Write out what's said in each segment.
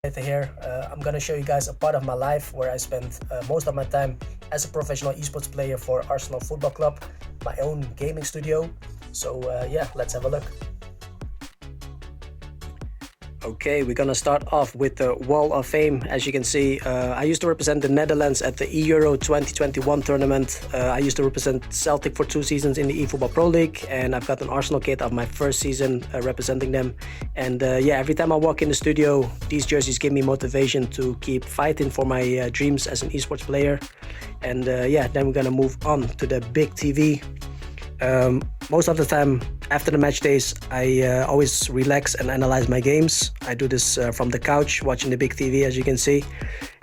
Here. I'm gonna show you guys a part of my life where I spent most of my time as a professional esports player for Arsenal Football Club, my own gaming studio. So yeah, let's have a look. Okay, we're gonna start off with the Wall of Fame. As you can see, I used to represent the Netherlands at the Euro 2021 tournament. I used to represent Celtic for 2 seasons in the eFootball Pro League, and I've got an Arsenal kit of my first season representing them. And yeah, every time I walk in the studio, these jerseys give me motivation to keep fighting for my dreams as an esports player. And yeah, then we're gonna move on to the big TV. Most of the time after the match days, I always relax and analyze my games. I do this from the couch, watching the big TV, as you can see.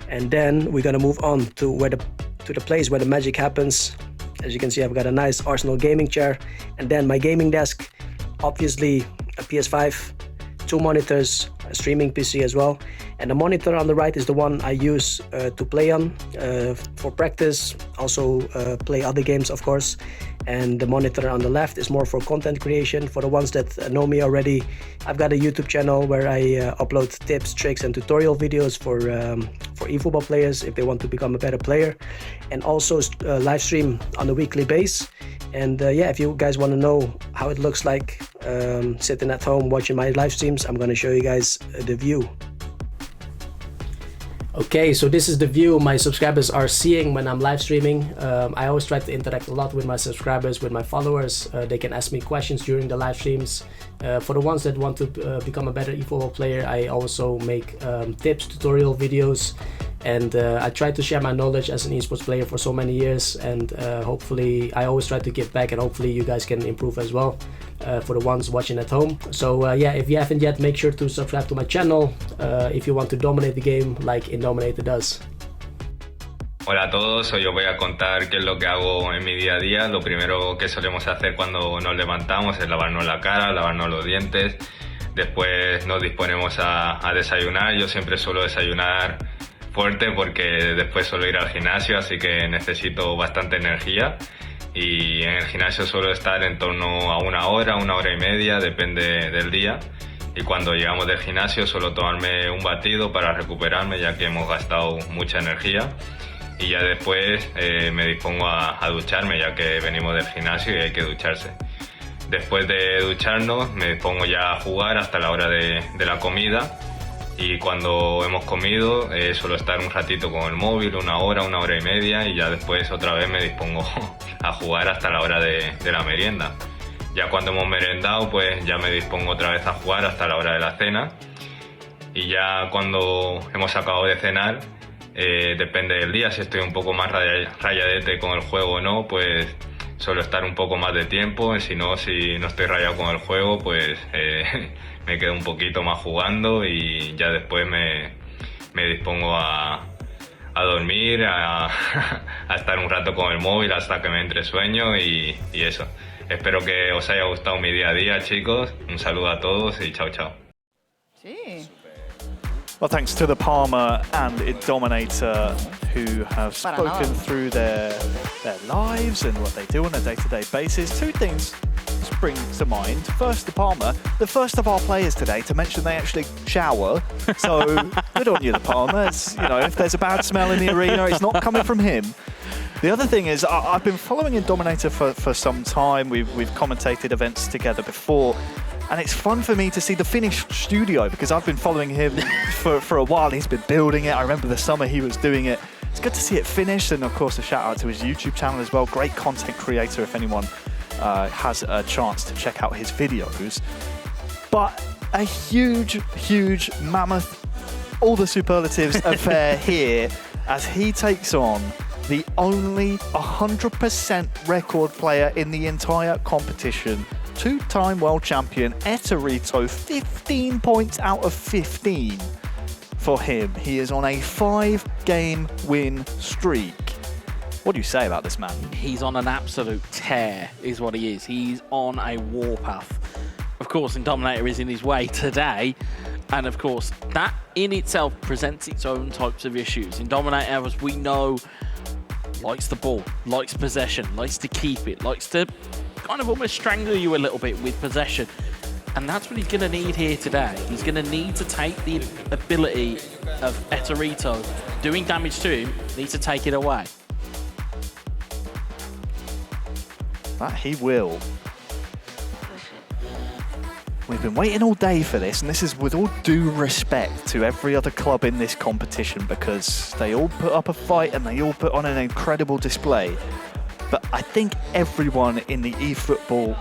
And then we're gonna move on to the place where the magic happens. As you can see, I've got a nice Arsenal gaming chair, and then my gaming desk, obviously a PS5, 2 monitors, a streaming PC as well. And the monitor on the right is the one I use to play on for practice, also play other games, of course. And the monitor on the left is more for content creation. For the ones that know me already, I've got a YouTube channel where I upload tips, tricks and tutorial videos for eFootball players if they want to become a better player, and also live stream on a weekly basis. And yeah, if you guys want to know how it looks like sitting at home watching my live streams, I'm going to show you guys the view. Okay, so this is the view my subscribers are seeing when I'm live streaming. I always try to interact a lot with my subscribers, with my followers. They can ask me questions during the live streams. For the ones that want to become a better eFootball player, I also make tips, tutorial videos, and I try to share my knowledge as an esports player for so many years, and hopefully I always try to give back, and hopefully you guys can improve as well for the ones watching at home. So yeah, if you haven't yet, make sure to subscribe to my channel if you want to dominate the game like Indominator does. Hola a todos, hoy os voy a contar qué es lo que hago en mi día a día. Lo primero que solemos hacer cuando nos levantamos es lavarnos la cara, lavarnos los dientes. Después nos disponemos a desayunar. Yo siempre suelo desayunar fuerte porque después suelo ir al gimnasio, así que necesito bastante energía. Y en el gimnasio suelo estar en torno a una hora y media, depende del día. Y cuando llegamos del gimnasio suelo tomarme un batido para recuperarme, ya que hemos gastado mucha energía. Y ya después me dispongo a ducharme, ya que venimos del gimnasio y hay que ducharse. Después de ducharnos me dispongo ya a jugar hasta la hora de la comida. Y cuando hemos comido suelo estar un ratito con el móvil, una hora y media, y ya después otra vez me dispongo a jugar hasta la hora de la merienda. Ya cuando hemos merendado, pues ya me dispongo otra vez a jugar hasta la hora de la cena. Y ya cuando hemos acabado de cenar, depende del día, si estoy un poco más rayadete con el juego o no, pues suelo estar un poco más de tiempo. Si no estoy rayado con el juego, pues me quedo un poquito más jugando, y ya después me dispongo a dormir, a estar un rato con el móvil hasta que me entre sueño, y eso. Espero que os haya gustado mi día a día, chicos. Un saludo a todos y chao, chao. Sí. Well, thanks to the Palmer and Indominator, who have spoken through their lives and what they do on a day-to-day basis. 2 things spring to mind. First, the Palmer, the first of our players today to mention they actually shower. So good on you, the Palmer. It's, you know, if there's a bad smell in the arena, it's not coming from him. The other thing is, I've been following Indominator for some time. We've commentated events together before. And it's fun for me to see the finished studio, because I've been following him for a while. He's been building it. I remember the summer he was doing it. It's good to see it finished. And of course, a shout out to his YouTube channel as well. Great content creator if anyone has a chance to check out his videos. But a huge, mammoth, all the superlatives affair here as he takes on the only 100% record player in the entire competition. 2-time world champion, Eterito, 15 points out of 15 for him. He is on a 5-game win streak. What do you say about this man? He's on an absolute tear, is what he is. He's on a warpath. Of course, Indominator is in his way today, and of course, that in itself presents its own types of issues. Indominator, as we know, likes the ball, likes possession, likes to keep it, likes to kind of almost strangle you a little bit with possession. And that's what he's going to need here today. He's going to need to take the ability of Eterito doing damage to him, needs to take it away. That he will. We've been waiting all day for this, and this is with all due respect to every other club in this competition, because they all put up a fight and they all put on an incredible display. But I think everyone in the eFootball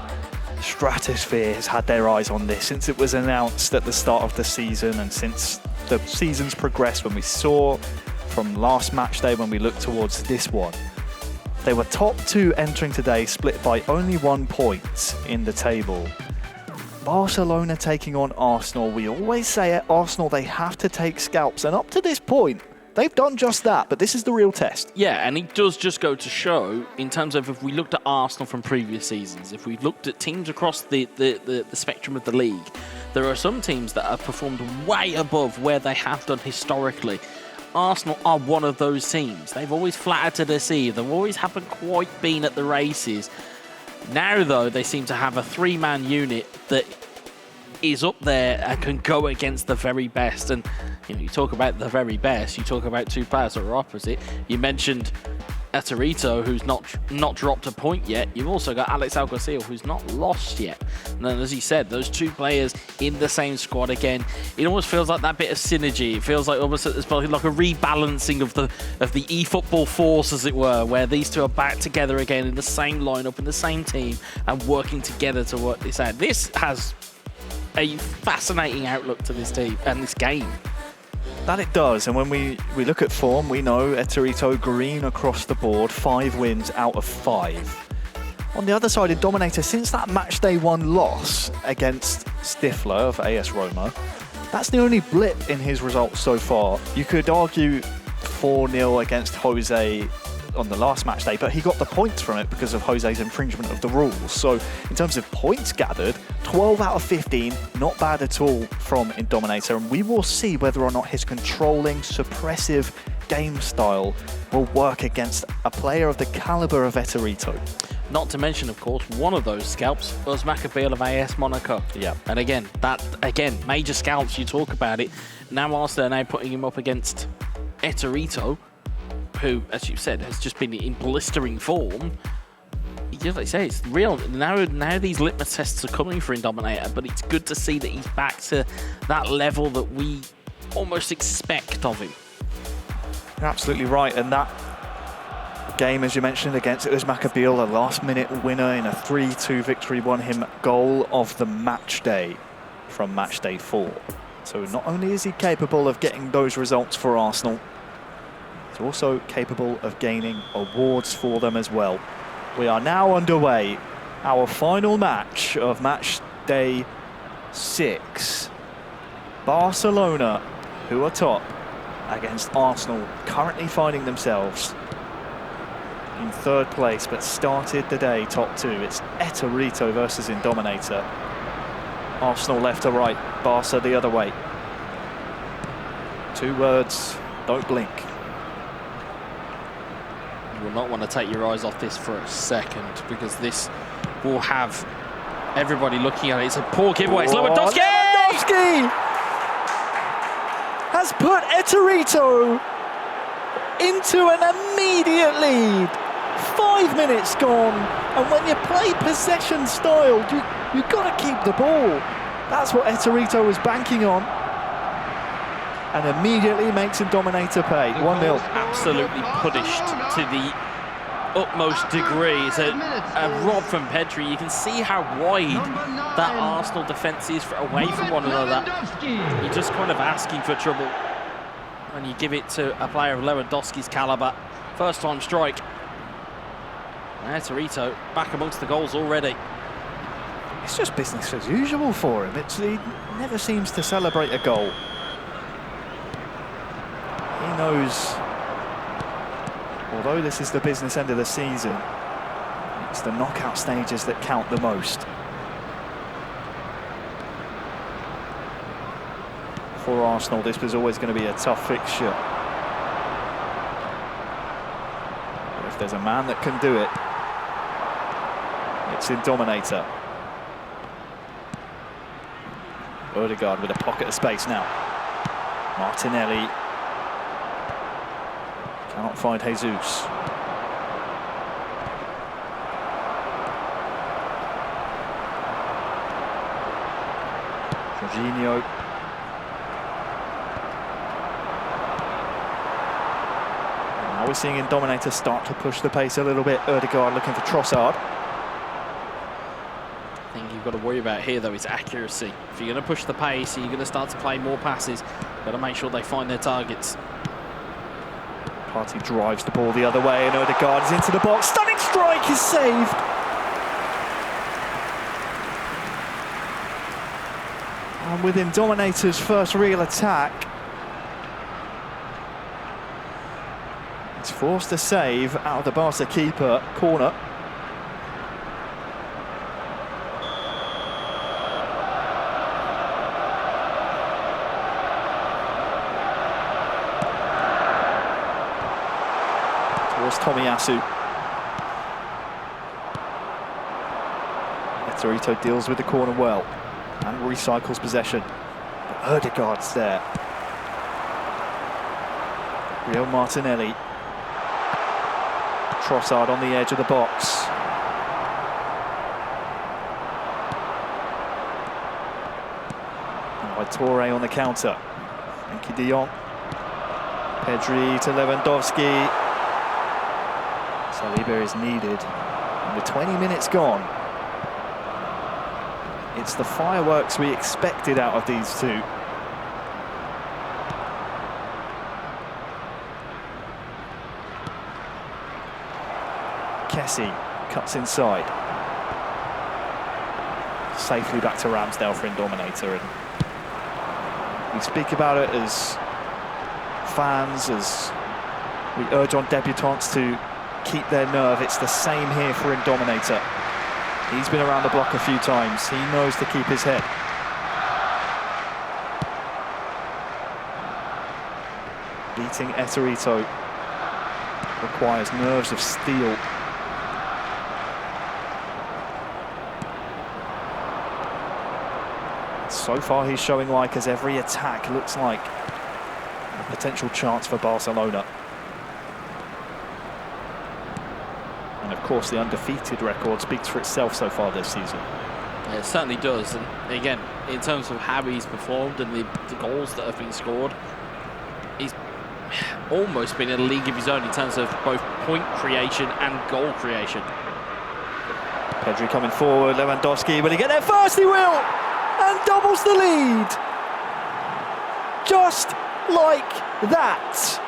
stratosphere has had their eyes on this since it was announced at the start of the season, and since the season's progressed, when we saw from last match day when we looked towards this one. They were top two entering today, split by only 1 point in the table. Barcelona taking on Arsenal. We always say at Arsenal they have to take scalps, and up to this point they've done just that, but this is the real test. Yeah, and it does just go to show, in terms of if we looked at Arsenal from previous seasons, if we looked at teams across the spectrum of the league, there are some teams that have performed way above where they have done historically. Arsenal are one of those teams. They've always flattered to deceive. They've always haven't quite been at the races. Now, though, they seem to have a 3-man unit that is up there and can go against the very best. And you talk about the very best, you talk about two players that are opposite. You mentioned Eterito, who's not dropped a point yet. You've also got Alex Alguacil, who's not lost yet. And then, as you said, those two players in the same squad again. It almost feels like that bit of synergy. It feels like almost it's like a rebalancing of the eFootball force, as it were, where these two are back together again in the same lineup, in the same team, and working together to work this out. This has a fascinating outlook to this team and this game. That it does, and when we look at form, we know Eterito green across the board, 5 wins out of 5. On the other side, in Dominator, since that matchday 1 loss against Stifler of AS Roma, that's the only blip in his results so far. You could argue 4-0 against Jose on the last match day, but he got the points from it because of Jose's infringement of the rules. So in terms of points gathered, 12 out of 15, not bad at all from Indominator, and we will see whether or not his controlling, suppressive game style will work against a player of the caliber of Eterito. Not to mention, of course, one of those scalps was Maccabeal of AS Monaco. Yeah. And again, major scalps, you talk about it. Now Arsenal are now putting him up against Eterito, who, as you said, has just been in blistering form. Like I say, it's real. Now these litmus tests are coming for Indominator, but it's good to see that he's back to that level that we almost expect of him. You're absolutely right, and that game, as you mentioned, against it was Maccabeal, a last-minute winner in a 3-2 victory, won him goal of the match day from match day 4. So not only is he capable of getting those results for Arsenal, he's also capable of gaining awards for them as well. We are now underway, our final match of match day 6. Barcelona, who are top, against Arsenal, currently finding themselves in 3rd place, but started the day top 2. It's Eterito versus Indominator. Arsenal left to right, Barca the other way. 2 words, don't blink. You will not want to take your eyes off this for a second, because this will have everybody looking at it. It's a poor giveaway. It's Lewandowski! Lewandowski has put Eterito into an immediate lead. 5 minutes gone, and when you play possession style, you've got to keep the ball. That's what Eterito was banking on, and immediately makes Indominator pay. 1-0. Absolutely punished to the utmost degree. It's a rob from Pedri. You can see how wide that Arsenal defence is away from one another. You're just kind of asking for trouble when you give it to a player of Lewandowski's calibre. First time strike. Eterito back amongst the goals already. It's just business as usual for him. He never seems to celebrate a goal. He knows, although this is the business end of the season, it's the knockout stages that count the most. For Arsenal, this was always going to be a tough fixture. But if there's a man that can do it, it's Indominator. Odegaard with a pocket of space now. Martinelli cannot find Jesus. Jorginho. Now we're seeing Dominator start to push the pace a little bit. Odegaard looking for Trossard. The thing you've got to worry about here, though, is accuracy. If you're going to push the pace, you're going to start to play more passes. Got to make sure they find their targets. Partey drives the ball the other way, and Odegaard is into the box. Stunning strike is saved. And within Dominator's first real attack, it's forced a save out of the Barca keeper. Corner. Towards Tomiyasu. Etorito deals with the corner well and recycles possession. But Odegaard's there. Real Martinelli. Trossard on the edge of the box. And by Toure on the counter. Frenkie de Jong. Pedri to Lewandowski. Saliba is needed. And with 20 minutes gone, it's the fireworks we expected out of these two. Kessie cuts inside. Safely back to Ramsdale for Dominator. And we speak about it as fans, as we urge on debutants to keep their nerve. It's the same here for Dominator. He's been around the block a few times. He knows to keep his head. Beating Etorito requires nerves of steel. So far he's showing like as every attack looks like a potential chance for Barcelona. And of course the undefeated record speaks for itself so far this season. Yeah, it certainly does. And again, in terms of how he's performed and the goals that have been scored, he's almost been in a league of his own in terms of both point creation and goal creation. Pedri coming forward, Lewandowski, will he get there first? He will! And doubles the lead. Just like that.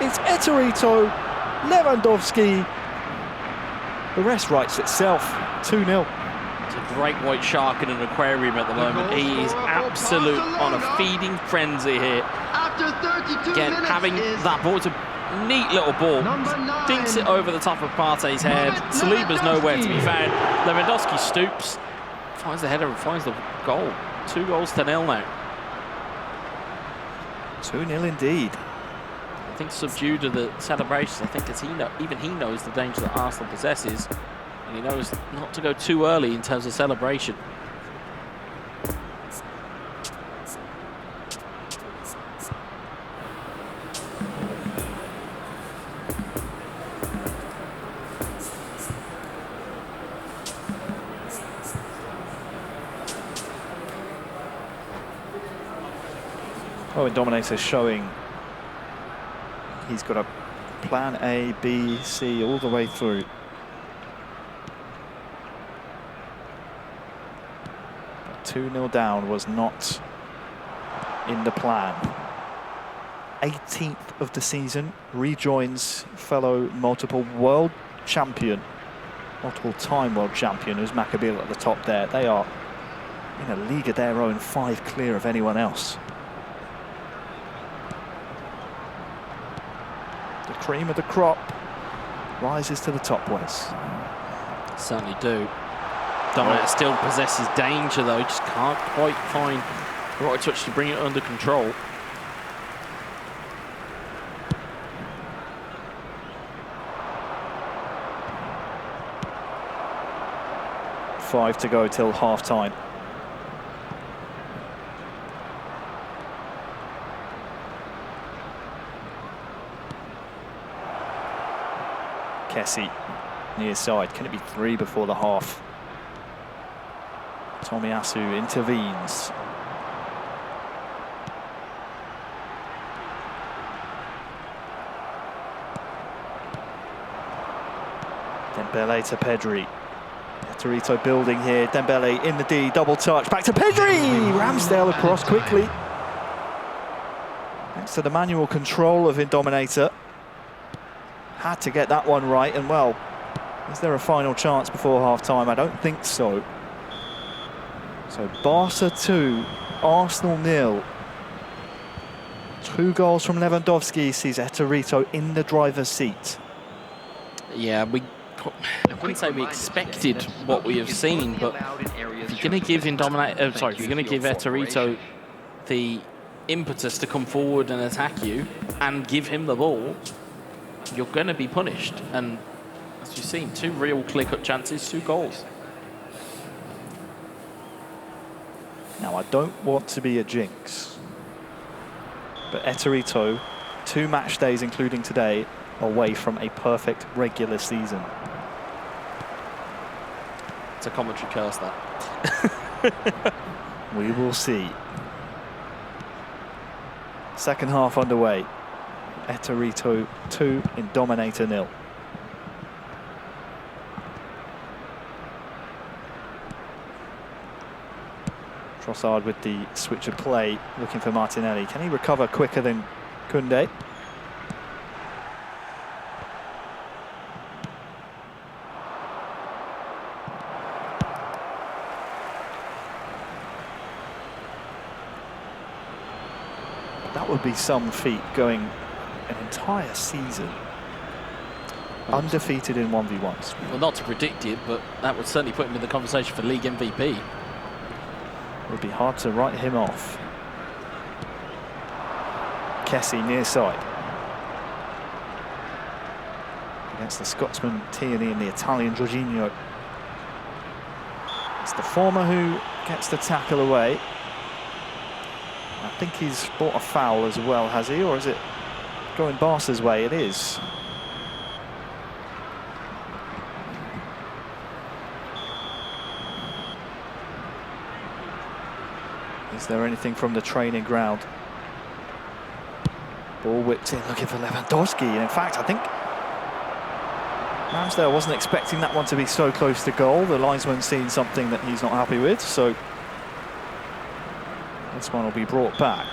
It's Etorito, Lewandowski. The rest writes itself. 2-0. It's a great white shark in an aquarium at the moment. He is absolute on a feeding frenzy here. Again, having that ball, it's a neat little ball. Dinks it over the top of Partey's head. Saliba's nowhere to be found. Lewandowski stoops, finds the header and finds the goal. 2-0 now. 2-0 indeed. I think subdued to the celebrations. I think as even he knows the danger that Arsenal possesses, and he knows not to go too early in terms of celebration. Oh, and Dominator showing he's got a plan A, B, C all the way through. But 2-0 down was not in the plan. 18th of the season, rejoins fellow multiple world champion, multiple-time world champion, who's Maccabi at the top there. They are in a league of their own, 5 clear of anyone else. The cream of the crop rises to the top, Wes. Certainly do. Dominator still possesses danger though, just can't quite find the right touch to bring it under control. 1:05 to go till half-time. Kessie, near side. Can it be 3 before the half? Tomiyasu intervenes. Dembele to Pedri. Torito building here. Dembele in the D, double touch. Back to Pedri! Ramsdale across quickly. Thanks to the manual control of Indominator. Had to get that one right, and well, is there a final chance before half-time? I don't think so. So Barca 2, Arsenal 0. 2 goals from Lewandowski sees Torito in the driver's seat. Yeah, I wouldn't say we expected what we have seen, but if you're going to give if you're going to give Torito the impetus to come forward and attack you and give him the ball, you're going to be punished. And as you've seen, 2 real clear-cut chances, 2 goals. Now, I don't want to be a jinx, but Torito, 2 match days, including today, away from a perfect regular season. It's a commentary curse, that. We will see. Second half underway. Torito 2, Indominator 0. Trossard with the switch of play, looking for Martinelli. Can he recover quicker than Koundé? That would be some feat, going an entire season undefeated in 1v1s. Well, not to predict it, but that would certainly put him in the conversation for league MVP. It would be hard to write him off. Kessie near side. Against the Scotsman Tierney and the Italian Jorginho. It's the former who gets the tackle away. I think he's bought a foul as well, has he? Or is it going Barca's way? It is. Is there anything from the training ground? Ball whipped in, looking for Lewandowski. And in fact, I think Ramsdale wasn't expecting that one to be so close to goal. The linesman's seen something that he's not happy with, so this one will be brought back.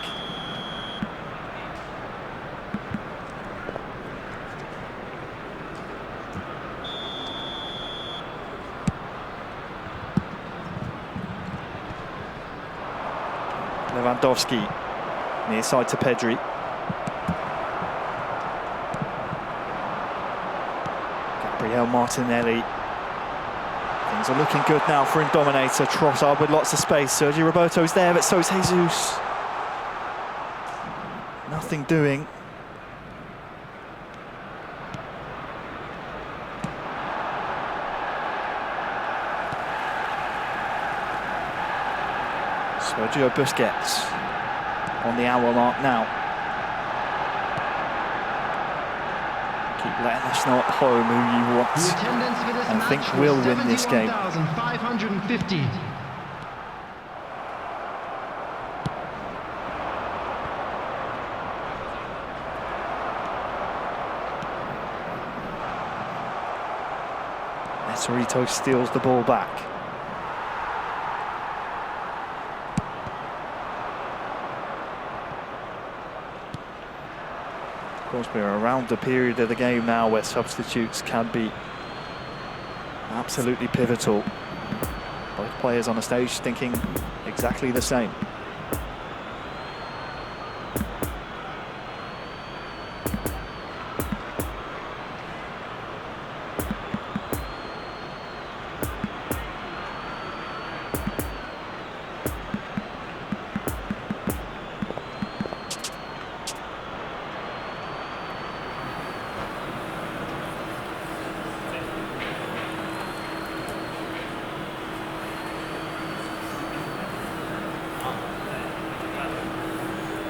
Lewandowski, near side to Pedri. Gabriel Martinelli. Things are looking good now for Indominator. Trossard with lots of space. Sergio Roberto's there, but so is Jesus. Nothing doing. Sergio Busquets on the hour mark now. Keep letting us know at home who you want and think will win this game. 71,550. Torito steals the ball back. Of course, we're around the period of the game now where substitutes can be absolutely pivotal. Both players on the stage thinking exactly the same.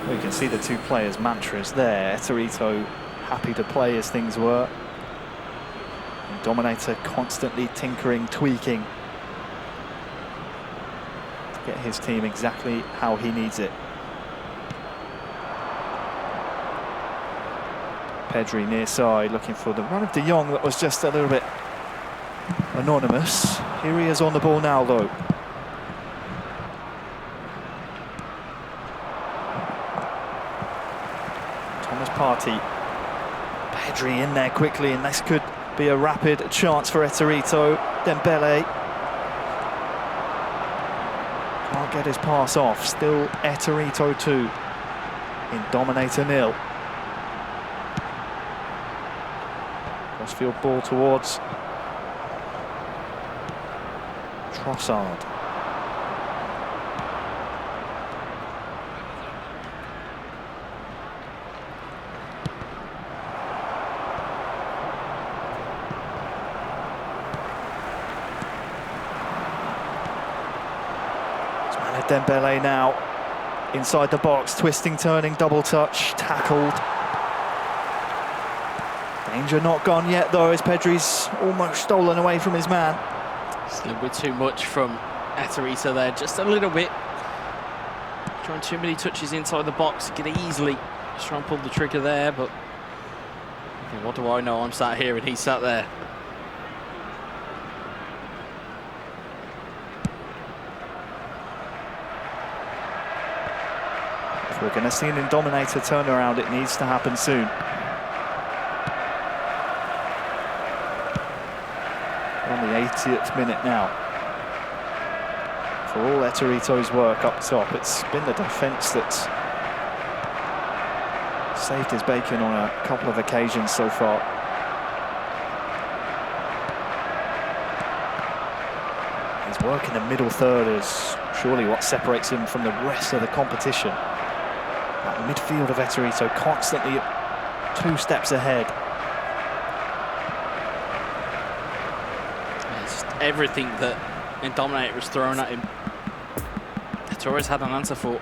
Well, you can see the two players' mantras there. Eterito happy to play as things were. And Dominator constantly tinkering, tweaking to get his team exactly how he needs it. Pedri near side, looking for the run of De Jong that was just a little bit anonymous. Here he is on the ball now, though. Thomas Partey. Pedri in there quickly, and this could be a rapid chance for Eterito. Dembele can't get his pass off. Still Eterito 2 in Dominator 0. Crossfield ball towards Trossard. Dembele now inside the box, twisting, turning, double touch, tackled. Danger not gone yet though, as Pedri's almost stolen away from his man. It's a little bit too much from Eterito there, just a little bit. Trying too many touches inside the box, he could easily just try and pull the trigger there, but okay, what do I know? I'm sat here and he's sat there. If we're going to see an Dominator turnaround, it needs to happen soon. On the 80th minute now. For all Eterito's work up top, it's been the defence that's saved his bacon on a couple of occasions so far. His work in the middle third is surely what separates him from the rest of the competition. That midfield of Eterito constantly 2 steps ahead. It's just everything that Dominator was thrown at him, Torres had an answer for.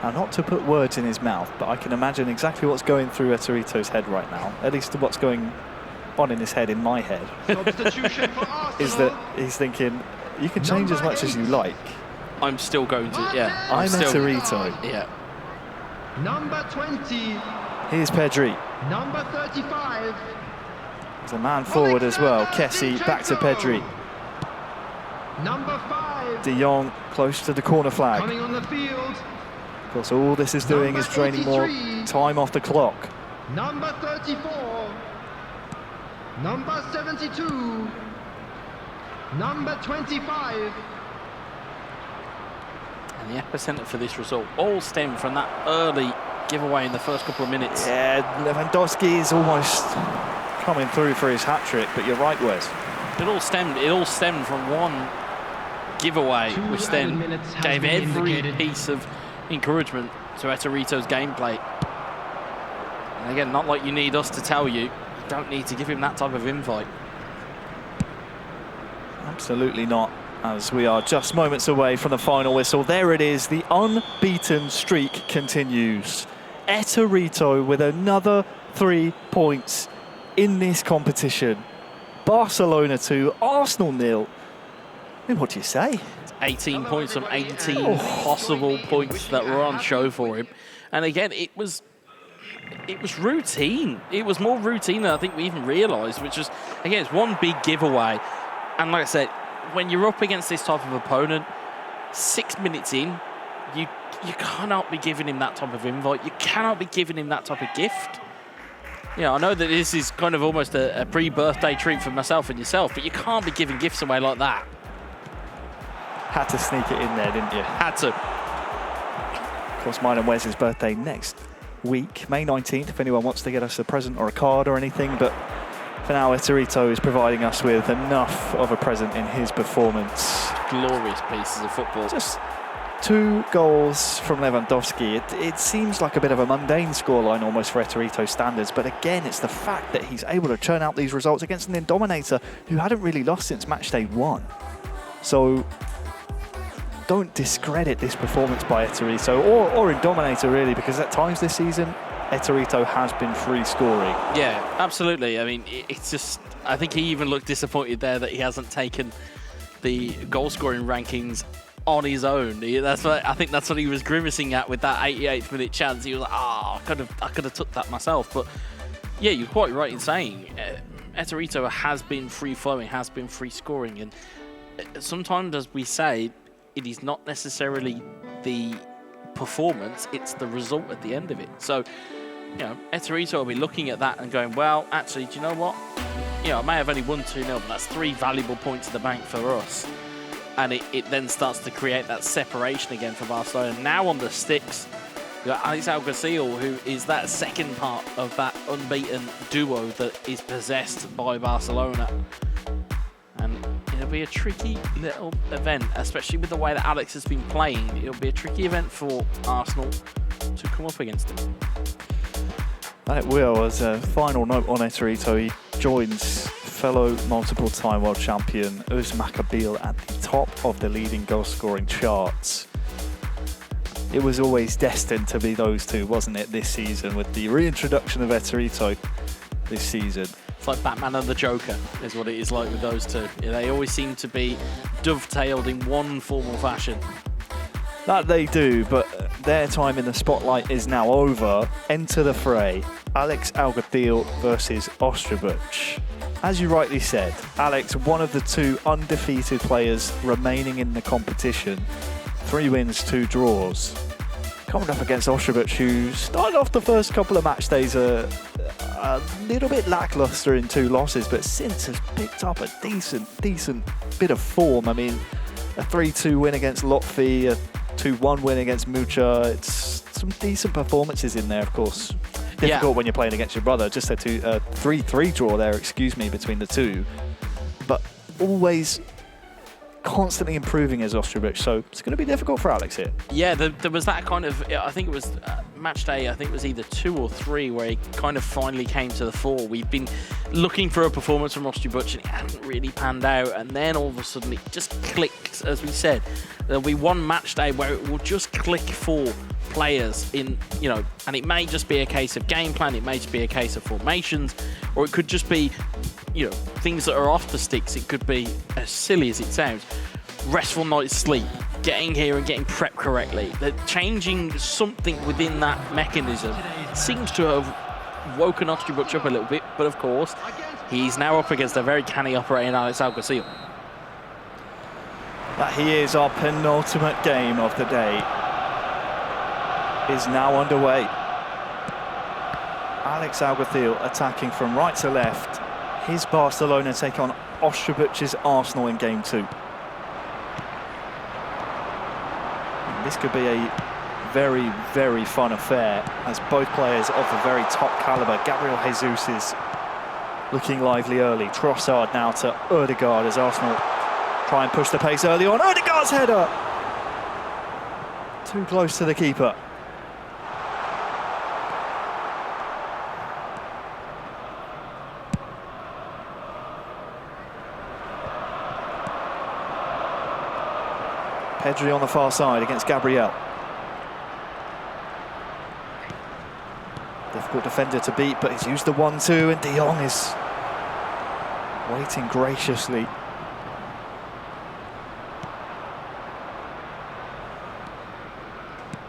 Now, not to put words in his mouth, but I can imagine exactly what's going through Eterito's head right now, at least what's going on in his head, in my head, is that he's thinking, you can change as much as you like. I'm still going to, yeah. I'm still, Eterito. Yeah. Number 20. Here's Pedri. Number 35. There's a man forward as well. Kessie back to Pedri. Number 5. De Jong close to the corner flag. Coming on the field. Of course, all this is doing is draining more time off the clock. Number 34. Number 72. Number 25. And the epicenter for this result all stemmed from that early giveaway in the first couple of minutes. Yeah, Lewandowski is almost coming through for his hat-trick, but you're right, Wes. It all stemmed from one giveaway, which then gave every piece of encouragement to Eterito's gameplay. And again, not like you need us to tell you, you don't need to give him that type of invite. Absolutely not, as we are just moments away from the final whistle. There it is, the unbeaten streak continues. Eterito with another 3 points in this competition. Barcelona 2, Arsenal 0. I mean, what do you say? 18 points from 18 possible points that were on show for him. And again, it was routine. It was more routine than I think we even realised, which was, again, it's one big giveaway. And like I said, when you're up against this type of opponent, 6 minutes in, you cannot be giving him that type of invite. You cannot be giving him that type of gift. Yeah, I know that this is kind of almost a pre-birthday treat for myself and yourself, but you can't be giving gifts away like that. Had to sneak it in there, didn't you? Had to. Of course, mine and Wes's birthday next week, May 19th, if anyone wants to get us a present or a card or anything, but For now, Etorito is providing us with enough of a present in his performance. Glorious pieces of football. Just 2 goals from Lewandowski. It seems like a bit of a mundane scoreline almost for Etorito standards, but again, it's the fact that he's able to churn out these results against an Indominator who hadn't really lost since Matchday 1. So don't discredit this performance by Etorito or Indominator really, because at times this season, Etorito has been free scoring. Yeah, absolutely. I mean, it's just, I think he even looked disappointed there that he hasn't taken the goal scoring rankings on his own. I think that's what he was grimacing at with that 88th minute chance. He was like, I could have took that myself. But yeah, you're quite right in saying Etorito has been free flowing, has been free scoring, and sometimes, as we say, it is not necessarily the performance, it's the result at the end of it. So, you know, Etorito will be looking at that and going, well, actually, do you know what? You know, I may have only won 2-0, but that's 3 valuable points in the bank for us. And it then starts to create that separation again for Barcelona. Now on the sticks, you got Alex Alguacil, who is that second part of that unbeaten duo that is possessed by Barcelona. And it'll be a tricky little event, especially with the way that Alex has been playing. It'll be a tricky event for Arsenal to come up against him. That will. As a final note on Etorito, he joins fellow multiple-time world champion Usman Kabil at the top of the leading goal-scoring charts. It was always destined to be those two, wasn't it, this season, with the reintroduction of Etorito this season. It's like Batman and the Joker is what it is like with those two. They always seem to be dovetailed in one form or fashion. That they do, but their time in the spotlight is now over. Enter the fray, Alex Alguacil versus Ostrabuch. As you rightly said, Alex, one of the 2 undefeated players remaining in the competition. 3 wins, 2 draws. Coming up against Ostrabuch, who started off the first couple of match days a little bit lackluster in 2 losses, but since has picked up a decent bit of form. I mean, a 3-2 win against Lotfi, a 2-1 win against Mucha. It's some decent performances in there, of course. Difficult when you're playing against your brother. Just a 3-3 draw there, between the 2. But always constantly improving as Ostrabuch, so it's going to be difficult for Alex here. Yeah, there was that kind of, I think it was match day, I think it was either 2 or 3 where he kind of finally came to the fore. We've been looking for a performance from Ostrabuch and it hadn't really panned out, and then all of a sudden it just clicks, as we said. There'll be one match day where it will just click for players in, you know, and it may just be a case of game plan, it may just be a case of formations, or it could just be, you know, things that are off the sticks. It could be as silly as it sounds. Restful night's sleep, getting here and getting prepped correctly. They're changing something within that mechanism. Seems to have woken Ostrabuch up a little bit, but of course, he's now up against a very canny operating Alex Alguacil. That he is our penultimate game of the day. Is now underway. Alex Alguacil attacking from right to left. His Barcelona take on Ostrabuch's Arsenal in game 2. And this could be a very, very fun affair as both players of a very top caliber. Gabriel Jesus is looking lively early. Trossard now to Ødegaard as Arsenal try and push the pace early on. Ødegaard's header! Too close to the keeper. Pedri on the far side against Gabriel. Difficult defender to beat, but he's used the 1-2, and De Jong is waiting graciously.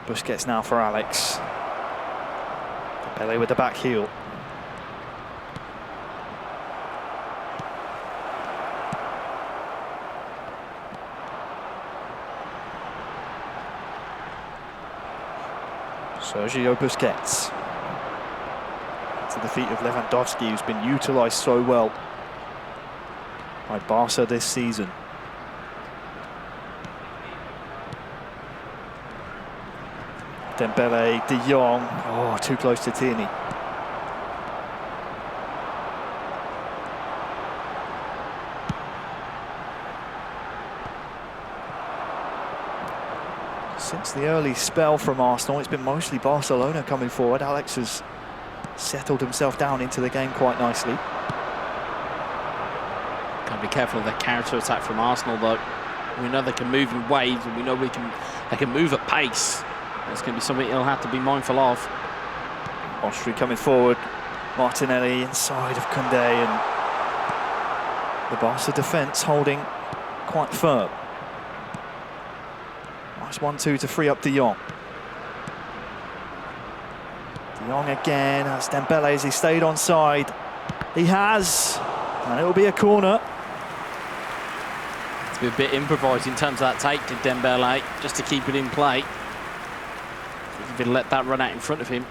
Busquets now for Alex. Pele with the back heel. Sergio Busquets. To the feet of Lewandowski, who's been utilised so well by Barca this season. Dembele, De Jong, oh, too close to Tierney. Since the early spell from Arsenal, it's been mostly Barcelona coming forward. Alex has settled himself down into the game quite nicely. Got to be careful of the counter attack from Arsenal, though. We know they can move in waves, and we know they can move at pace. It's going to be something he'll have to be mindful of. Austria coming forward. Martinelli inside of Koundé, and the Barca defence holding quite firm. Nice 1-2 to free up De Jong. De Jong again. That's Dembele as he stayed onside. He has, and it will be a corner. To be a bit improvised in terms of that take to Dembele, just to keep it in play. If he'd let that run out in front of him,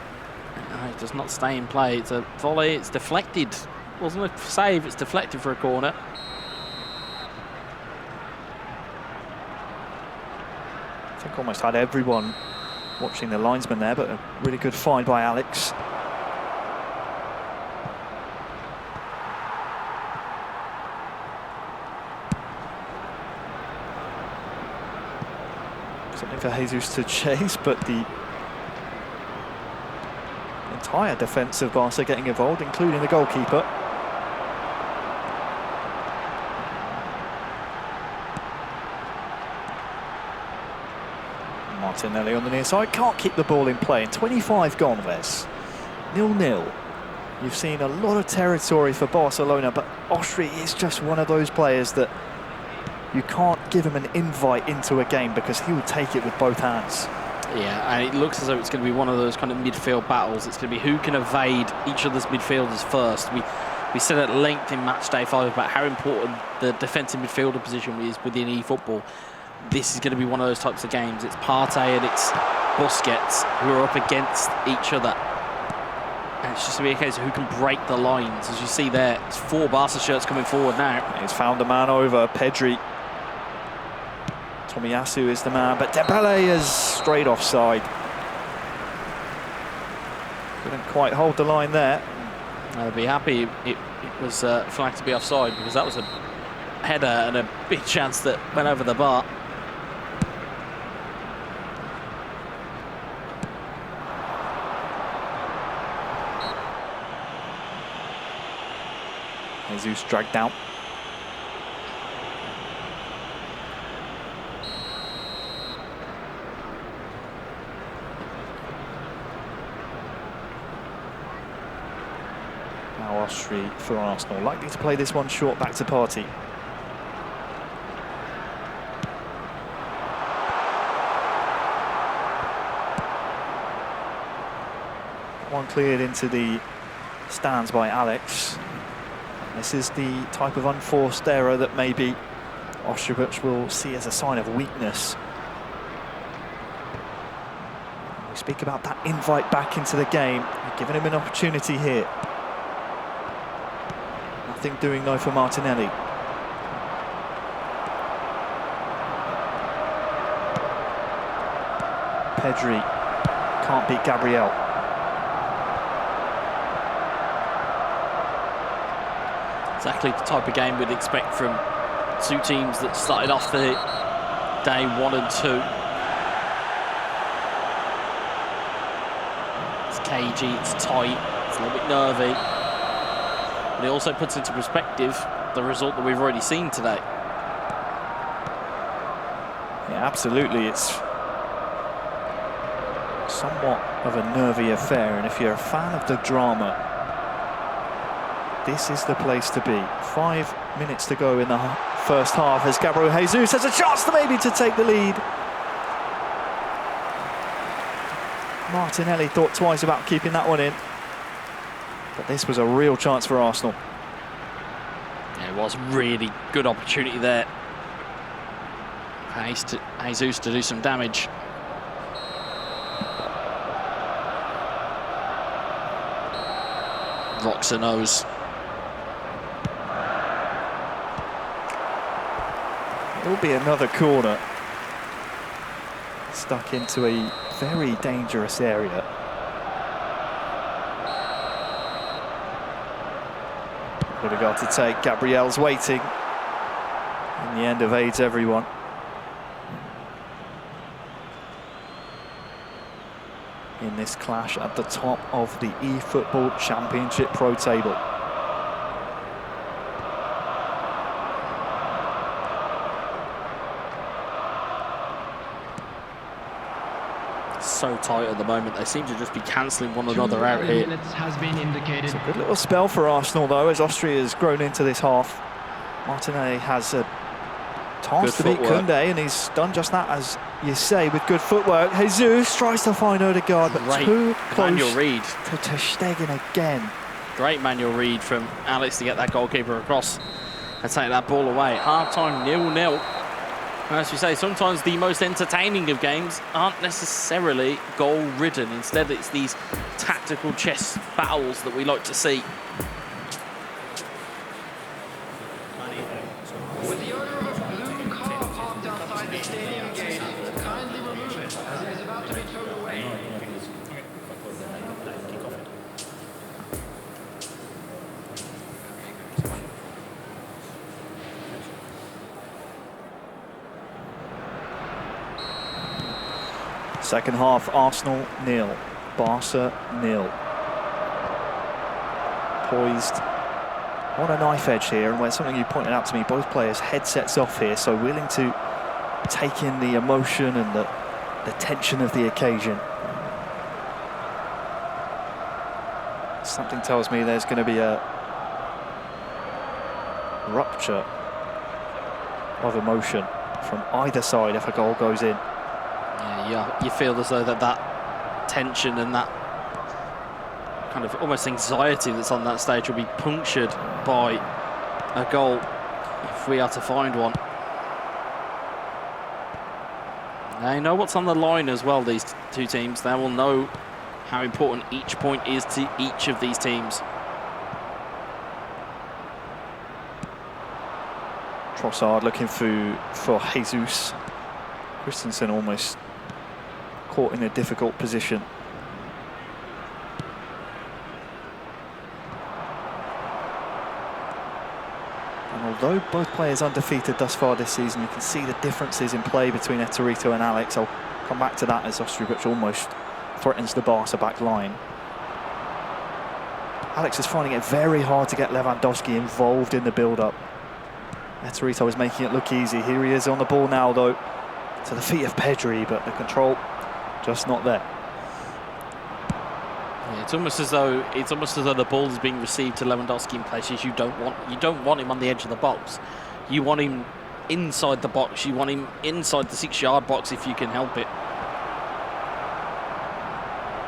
it does not stay in play. It's a volley, it's deflected. Wasn't a save, it's deflected for a corner. I think almost had everyone watching the linesman there, but a really good find by Alex. Something for Jesus to chase, but the entire defence of Barca getting involved, including the goalkeeper. Martinelli on the near side, can't keep the ball in play. 25 gone, Wes. 0-0. You've seen a lot of territory for Barcelona, but Austria is just one of those players that you can't give him an invite into a game because he will take it with both hands. Yeah, and it looks as though it's going to be one of those kind of midfield battles. It's going to be who can evade each other's midfielders first. We said at length in Matchday 5 about how important the defensive midfielder position is within eFootball. This is going to be one of those types of games. It's Partey and it's Busquets who are up against each other. And it's just going to be a case of who can break the lines. As you see there, it's 4 Barca shirts coming forward now. He's found a man over, Pedri. Tomiyasu is the man, but Dembele is straight offside. Couldn't quite hold the line there. I'll be happy it was flagged to be offside, because that was a header and a big chance that went over the bar. Jesus dragged down. Now Austria for Arsenal, likely to play this one short back to Partey. One cleared into the stands by Alex. This is the type of unforced error that maybe Austria will see as a sign of weakness. We speak about that invite back into the game. We're giving him an opportunity here. Nothing doing though for Martinelli. Pedri can't beat Gabriel. Exactly the type of game we'd expect from 2 teams that started off the day 1 and 2. It's cagey, it's tight, it's a little bit nervy. But it also puts into perspective the result that we've already seen today. Yeah, absolutely. It's somewhat of a nervy affair, and if you're a fan of the drama, this is the place to be. 5 minutes to go in the first half as Gabriel Jesus has a chance to maybe to take the lead. Martinelli thought twice about keeping that one in, but this was a real chance for Arsenal. Yeah, it was really good opportunity there. Jesus to do some damage. Rocks the nose. It will be another corner. Stuck into a very dangerous area. Odegaard to take. Gabriel's waiting. In the end, evades everyone. in this clash at the top of the eFootball Championship Pro table. So tight at the moment. They seem to just be cancelling one another out here. Has been indicated. It's a good little spell for Arsenal, though, as Austria has grown into this half. Martinelli has a task to beat Koundé, and he's done just that, as you say, with good footwork. Jesus tries to find Odegaard, but too close manual read to Ter Stegen again. Great manual read from Alex to get that goalkeeper across and take that ball away. Half-time 0-0. As you say, sometimes the most entertaining of games aren't necessarily goal-ridden. Instead, it's these tactical chess battles that we like to see. With the owner of a blue car parked outside the stadium gate, kindly remove it as it is about to be towed away. Second half, Arsenal 0, Barca 0. Poised on a knife edge here, and when something you pointed out to me, both players headsets off here, so willing to take in the emotion and the tension of the occasion. Something tells me there's going to be a rupture of emotion from either side if a goal goes in. Yeah, you feel as though that tension and that kind of almost anxiety that's on that stage will be punctured by a goal if we are to find one. They know what's on the line as well, these two teams. They will know how important each point is to each of these teams. Trossard looking for Jesus. Christensen almost caught in a difficult position. And although both players undefeated thus far this season, you can see the differences in play between Etorito and Alex. I'll come back to that as Ostrowicz almost threatens the Barca back line. Alex is finding it very hard to get Lewandowski involved in the build-up. Etorito is making it look easy. Here he is on the ball now, though, to the feet of Pedri, but the control just not there. Yeah, it's almost as though the ball is being received to Lewandowski in places you don't want him on the edge of the box. You want him inside the box. You want him inside the 6-yard box if you can help it.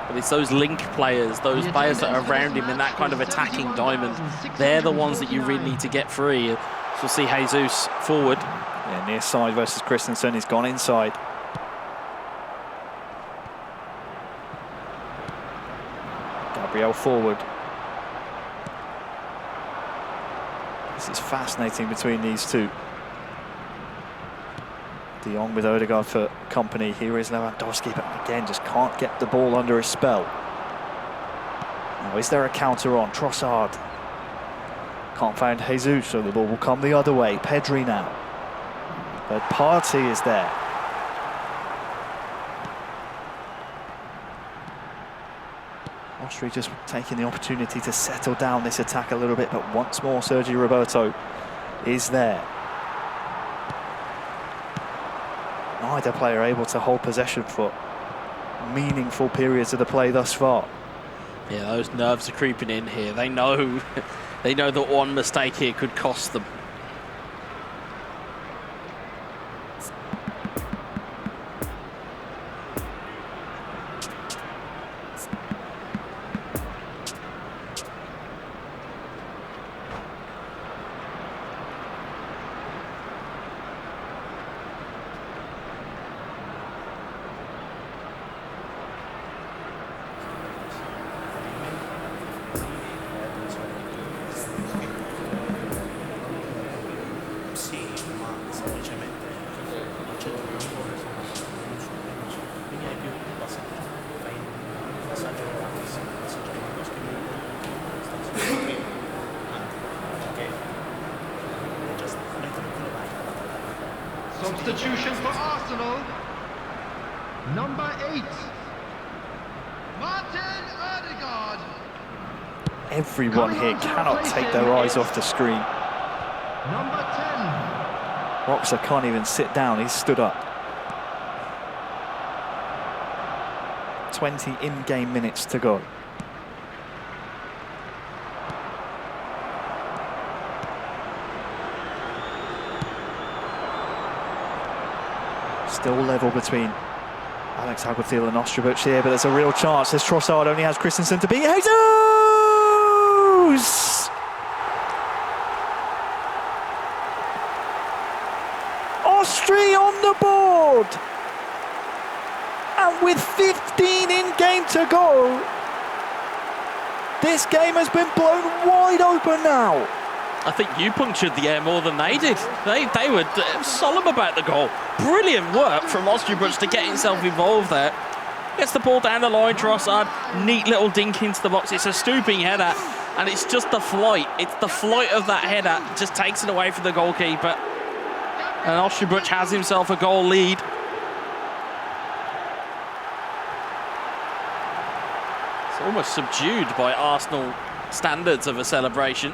But it's those link players, those players that are around him in that kind of attacking diamond. They're the ones that you really need to get free. So we'll see Jesus forward. Yeah, near side versus Christensen. He's gone inside. Gabriel forward. This is fascinating between these two. De Jong with Odegaard for company. Here is Lewandowski, but again, just can't get the ball under his spell. Now, is there a counter on? Trossard. Can't find Jesus, so the ball will come the other way. Pedri now. But Partey is there. Austria just taking the opportunity to settle down this attack a little bit, but once more Sergio Roberto is there. Neither player able to hold possession for meaningful periods of the play thus far. Yeah, those nerves are creeping in here. They know that one mistake here could cost them. Substitution for Arsenal. Number 8. Martin Odegaard. Everyone here cannot take their eyes off the screen. Number 10. Roxa can't even sit down, he's stood up. 20 in-game minutes to go. Still level between Alex Alguacil and Ostrubic here, but there's a real chance as Trossard only has Christensen to beat. Jesus! Austria on the board! And with 15 in-game to go, this game has been blown wide open now. I think you punctured the air more than they did. They were solemn about the goal. Brilliant work from Ostrubic to get himself involved there. Gets the ball down the line, Trossard, neat little dink into the box. It's a stooping header, and it's just the flight. It's the flight of that header, just takes it away from the goalkeeper. And Ostrubic has himself a goal lead. It's almost subdued by Arsenal standards of a celebration.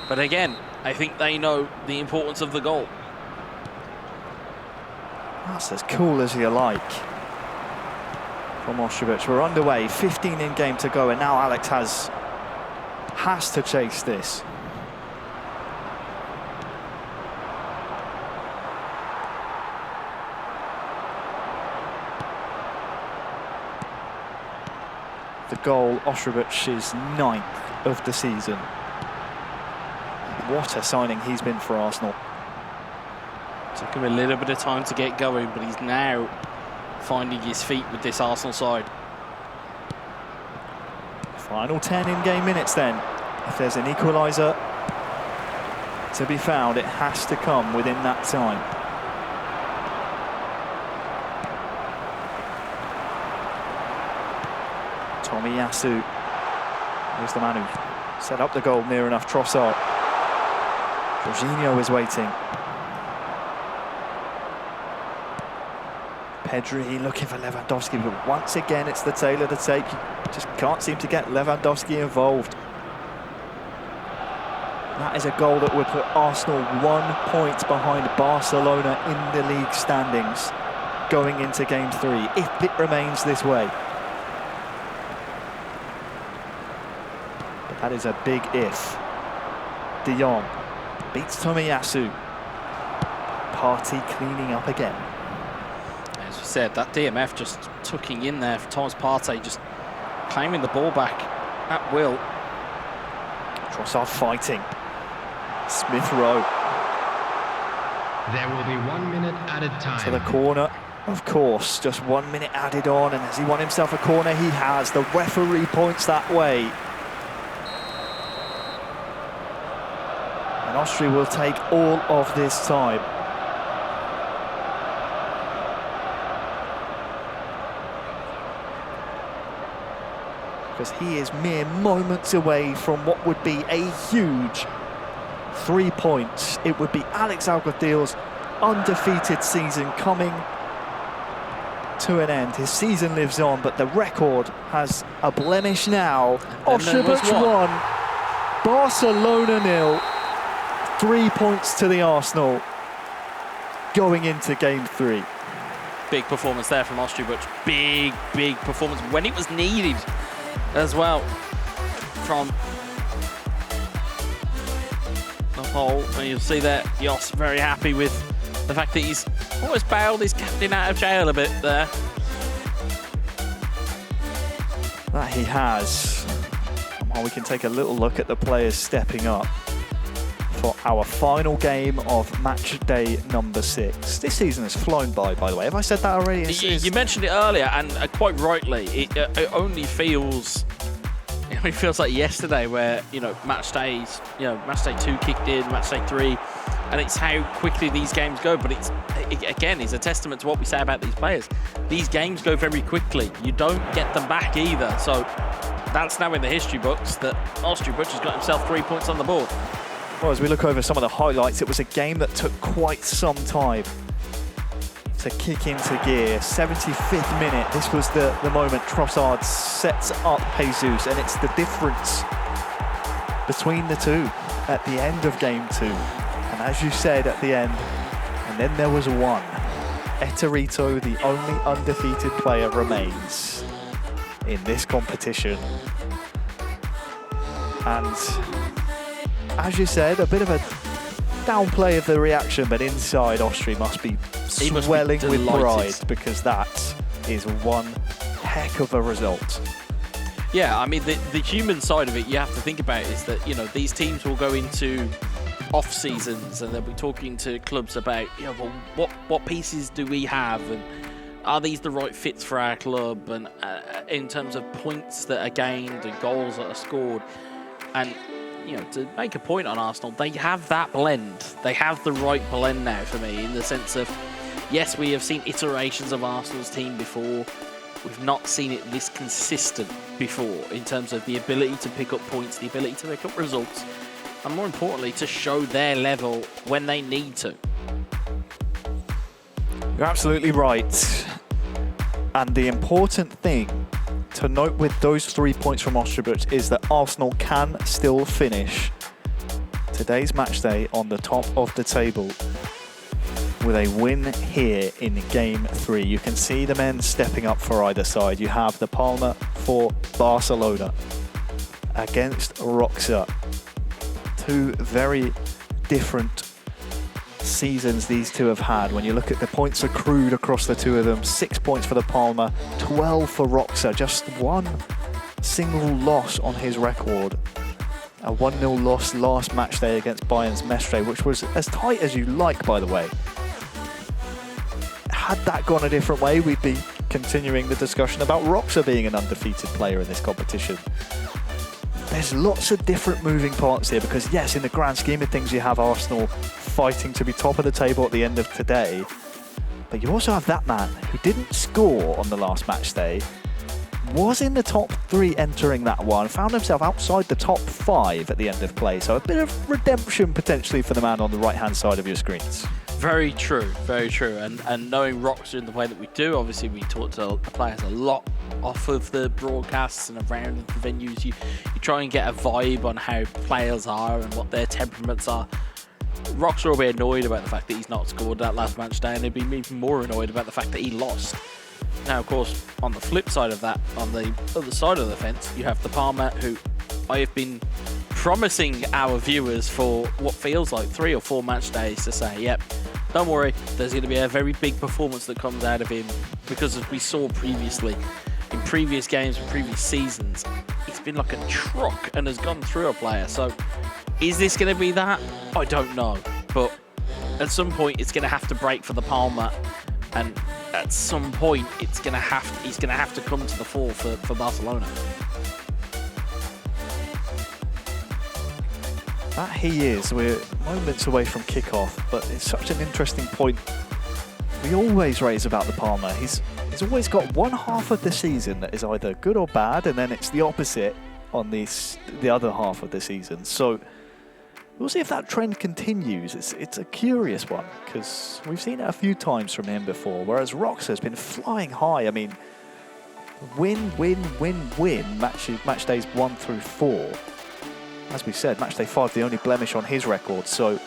But again, I think they know the importance of the goal. That's as cool as you like from Ostrubic. We're underway, 15 in-game to go, and now Alex has to chase this. The goal, Ostrubic's 9th of the season. What a signing he's been for Arsenal. Took him a little bit of time to get going, but he's now finding his feet with this Arsenal side. Final 10 in-game minutes then. If there's an equaliser to be found, it has to come within that time. Tomiyasu. Here's the man who set up the goal near enough, Trossard. Jorginho is waiting. Pedri looking for Lewandowski, but once again it's the tail of the tape. You just can't seem to get Lewandowski involved. That is a goal that would put Arsenal 1 point behind Barcelona in the league standings going into Game 3, if it remains this way. But that is a big if. De Jong beats Tomiyasu. Party cleaning up again. As we said, that DMF just tucking in there for Thomas Partey, just claiming the ball back at will. Trossard fighting. Smith Rowe. There will be 1 minute added time. To the corner, of course. Just 1 minute added on, and has he won himself a corner? He has. The referee points that way. And Austria will take all of this time. Because he is mere moments away from what would be a huge 3 points. It would be Alex Alguacil's undefeated season coming to an end. His season lives on, but the record has a blemish now. Ostrubic 1, Barcelona 0. 3 points to the Arsenal going into Game 3. Big performance there from Ostrubic. Big performance when it was needed as well from the whole. And you'll see that Jos very happy with the fact that he's almost bailed his captain out of jail a bit there. That he has. Well, we can take a little look at the players stepping up for our final game of match day number 6. This season has flown by the way. Have I said that already? You mentioned it earlier, and quite rightly. It only feels like yesterday, where match day 2 kicked in, match day 3, and it's how quickly these games go. But again, it's a testament to what we say about these players. These games go very quickly. You don't get them back either. So that's now in the history books that Ostrubic has got himself 3 points on the board. Well, as we look over some of the highlights, it was a game that took quite some time to kick into gear. 75th minute, this was the moment Trossard sets up Jesus, and it's the difference between the two at the end of game 2. And as you said at the end, and then there was one. Eterito, the only undefeated player, remains in this competition. And as you said, a bit of a downplay of the reaction, but inside Austria must be swelling with pride, because that is one heck of a result. Yeah, I mean, the human side of it you have to think about is that, you know, these teams will go into off seasons and they'll be talking to clubs about, you know, well, what pieces do we have, and are these the right fits for our club, and in terms of points that are gained and goals that are scored. And, you know, to make a point on Arsenal, they have that blend. They have the right blend now for me, in the sense of, yes, we have seen iterations of Arsenal's team before. We've not seen it this consistent before, in terms of the ability to pick up points, the ability to pick up results, and more importantly, to show their level when they need to. You're absolutely right. And the important thing to note with those 3 points from Austria is that Arsenal can still finish today's match day on the top of the table with a win here in game 3. You can see the men stepping up for either side. You have the Palma for Barcelona against Roxa. Two very different seasons these two have had. When you look at the points accrued across the two of them, 6 points for the Palma, 12 for Roxa. Just one single loss on his record. A 1-0 loss last match day against Bayern's Matchday, which was as tight as you like, by the way. Had that gone a different way, we'd be continuing the discussion about Roxa being an undefeated player in this competition. There's lots of different moving parts here, because yes, in the grand scheme of things, you have Arsenal fighting to be top of the table at the end of today, but you also have that man who didn't score on the last match day, was in the top 3 entering that one, found himself outside the top 5 at the end of play. So a bit of redemption potentially for the man on the right-hand side of your screens. Very true, very true. And knowing Roxa in the way that we do, obviously we talk to the players a lot off of the broadcasts and around the venues. You try and get a vibe on how players are and what their temperaments are. Roxa will be annoyed about the fact that he's not scored that last match day, and he'll be even more annoyed about the fact that he lost. Now, of course, on the flip side of that, on the other side of the fence, you have the Palma, who I have been promising our viewers for what feels like 3 or 4 match days to say, yep, don't worry, there's going to be a very big performance that comes out of him, because as we saw previously, in previous games and previous seasons, he's been like a truck and has gone through a player. So is this going to be that? I don't know. But at some point, it's going to have to break for the Palma, and at some point, he's going to have to come to the fore for Barcelona. That he is. We're moments away from kickoff, but it's such an interesting point we always raise about the Palma. He's always got one half of the season that is either good or bad, and then it's the opposite on the other half of the season. So we'll see if that trend continues. It's a curious one, because we've seen it a few times from him before, whereas Roxa has been flying high. I mean, win, match days 1 through 4. As we said, match day 5, the only blemish on his record. So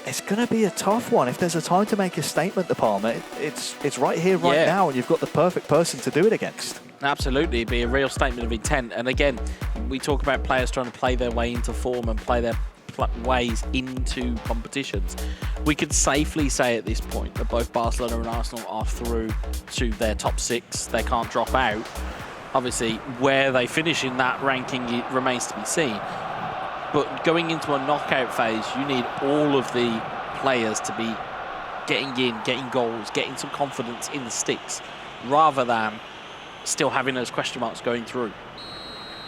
it's going to be a tough one. If there's a time to make a statement, the Palma, it's right here, right now, and you've got the perfect person to do it against. Absolutely, it'd be a real statement of intent. And again, we talk about players trying to play their way into form and play their ways into competitions. We could safely say at this point that both Barcelona and Arsenal are through to their top 6. They can't drop out. Obviously, where they finish in that ranking, it remains to be seen. But going into a knockout phase, you need all of the players to be getting in, getting goals, getting some confidence in the sticks, rather than still having those question marks going through.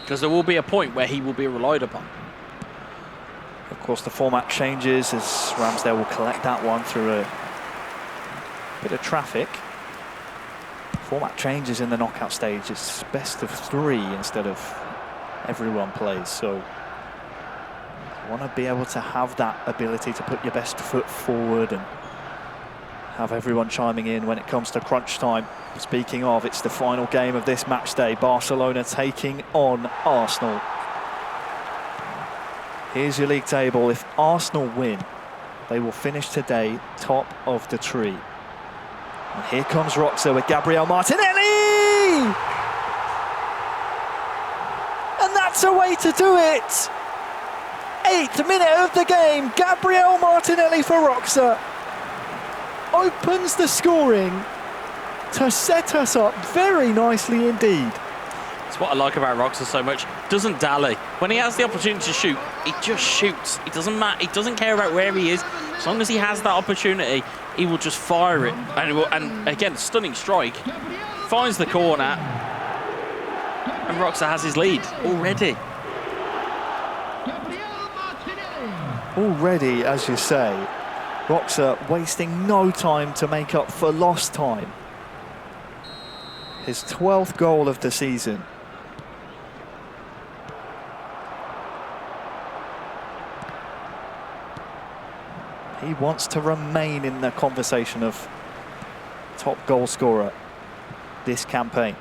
Because there will be a point where he will be relied upon. Of course, the format changes as Ramsdale will collect that one through a bit of traffic. Format changes in the knockout stage. It's best of 3 instead of everyone plays. So you want to be able to have that ability to put your best foot forward and have everyone chiming in when it comes to crunch time. Speaking of, it's the final game of this match day. Barcelona taking on Arsenal. Here's your league table. If Arsenal win, they will finish today top of the tree. And here comes Roxa with Gabriel Martinelli! And that's a way to do it! 8th minute of the game, Gabriel Martinelli for Roxa opens the scoring to set us up very nicely indeed. It's what I like about Roxa so much. Doesn't dally. When he has the opportunity to shoot, he just shoots. It doesn't matter. He doesn't care about where he is. As long as he has that opportunity, he will just fire it. And again, stunning strike. Finds the corner. And Roxa has his lead already. Already, as you say, Roxa wasting no time to make up for lost time. His 12th goal of the season. He wants to remain in the conversation of top goal scorer this campaign.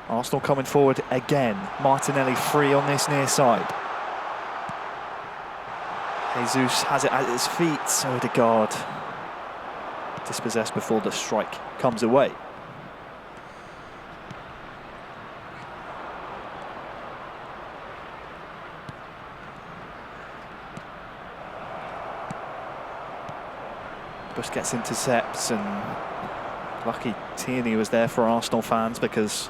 Arsenal coming forward again. Martinelli free on this near side. Jesus has it at his feet. Odegaard dispossessed before the strike comes away. Busquets intercepts, and lucky Tierney was there for Arsenal fans because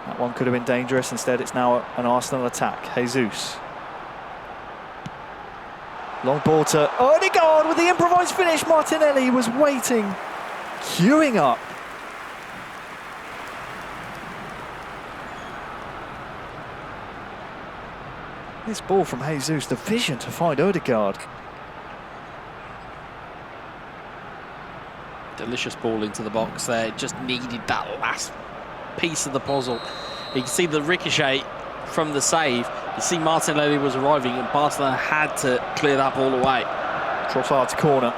that one could have been dangerous. Instead, it's now an Arsenal attack. Jesus. Long ball to Odegaard with the improvised finish. Martinelli was waiting, queuing up. This ball from Jesus, the vision to find Odegaard. Delicious ball into the box there. It just needed that last piece of the puzzle. You can see the ricochet from the save. You see Martinelli was arriving and Barcelona had to clear that ball away. Trossard's corner.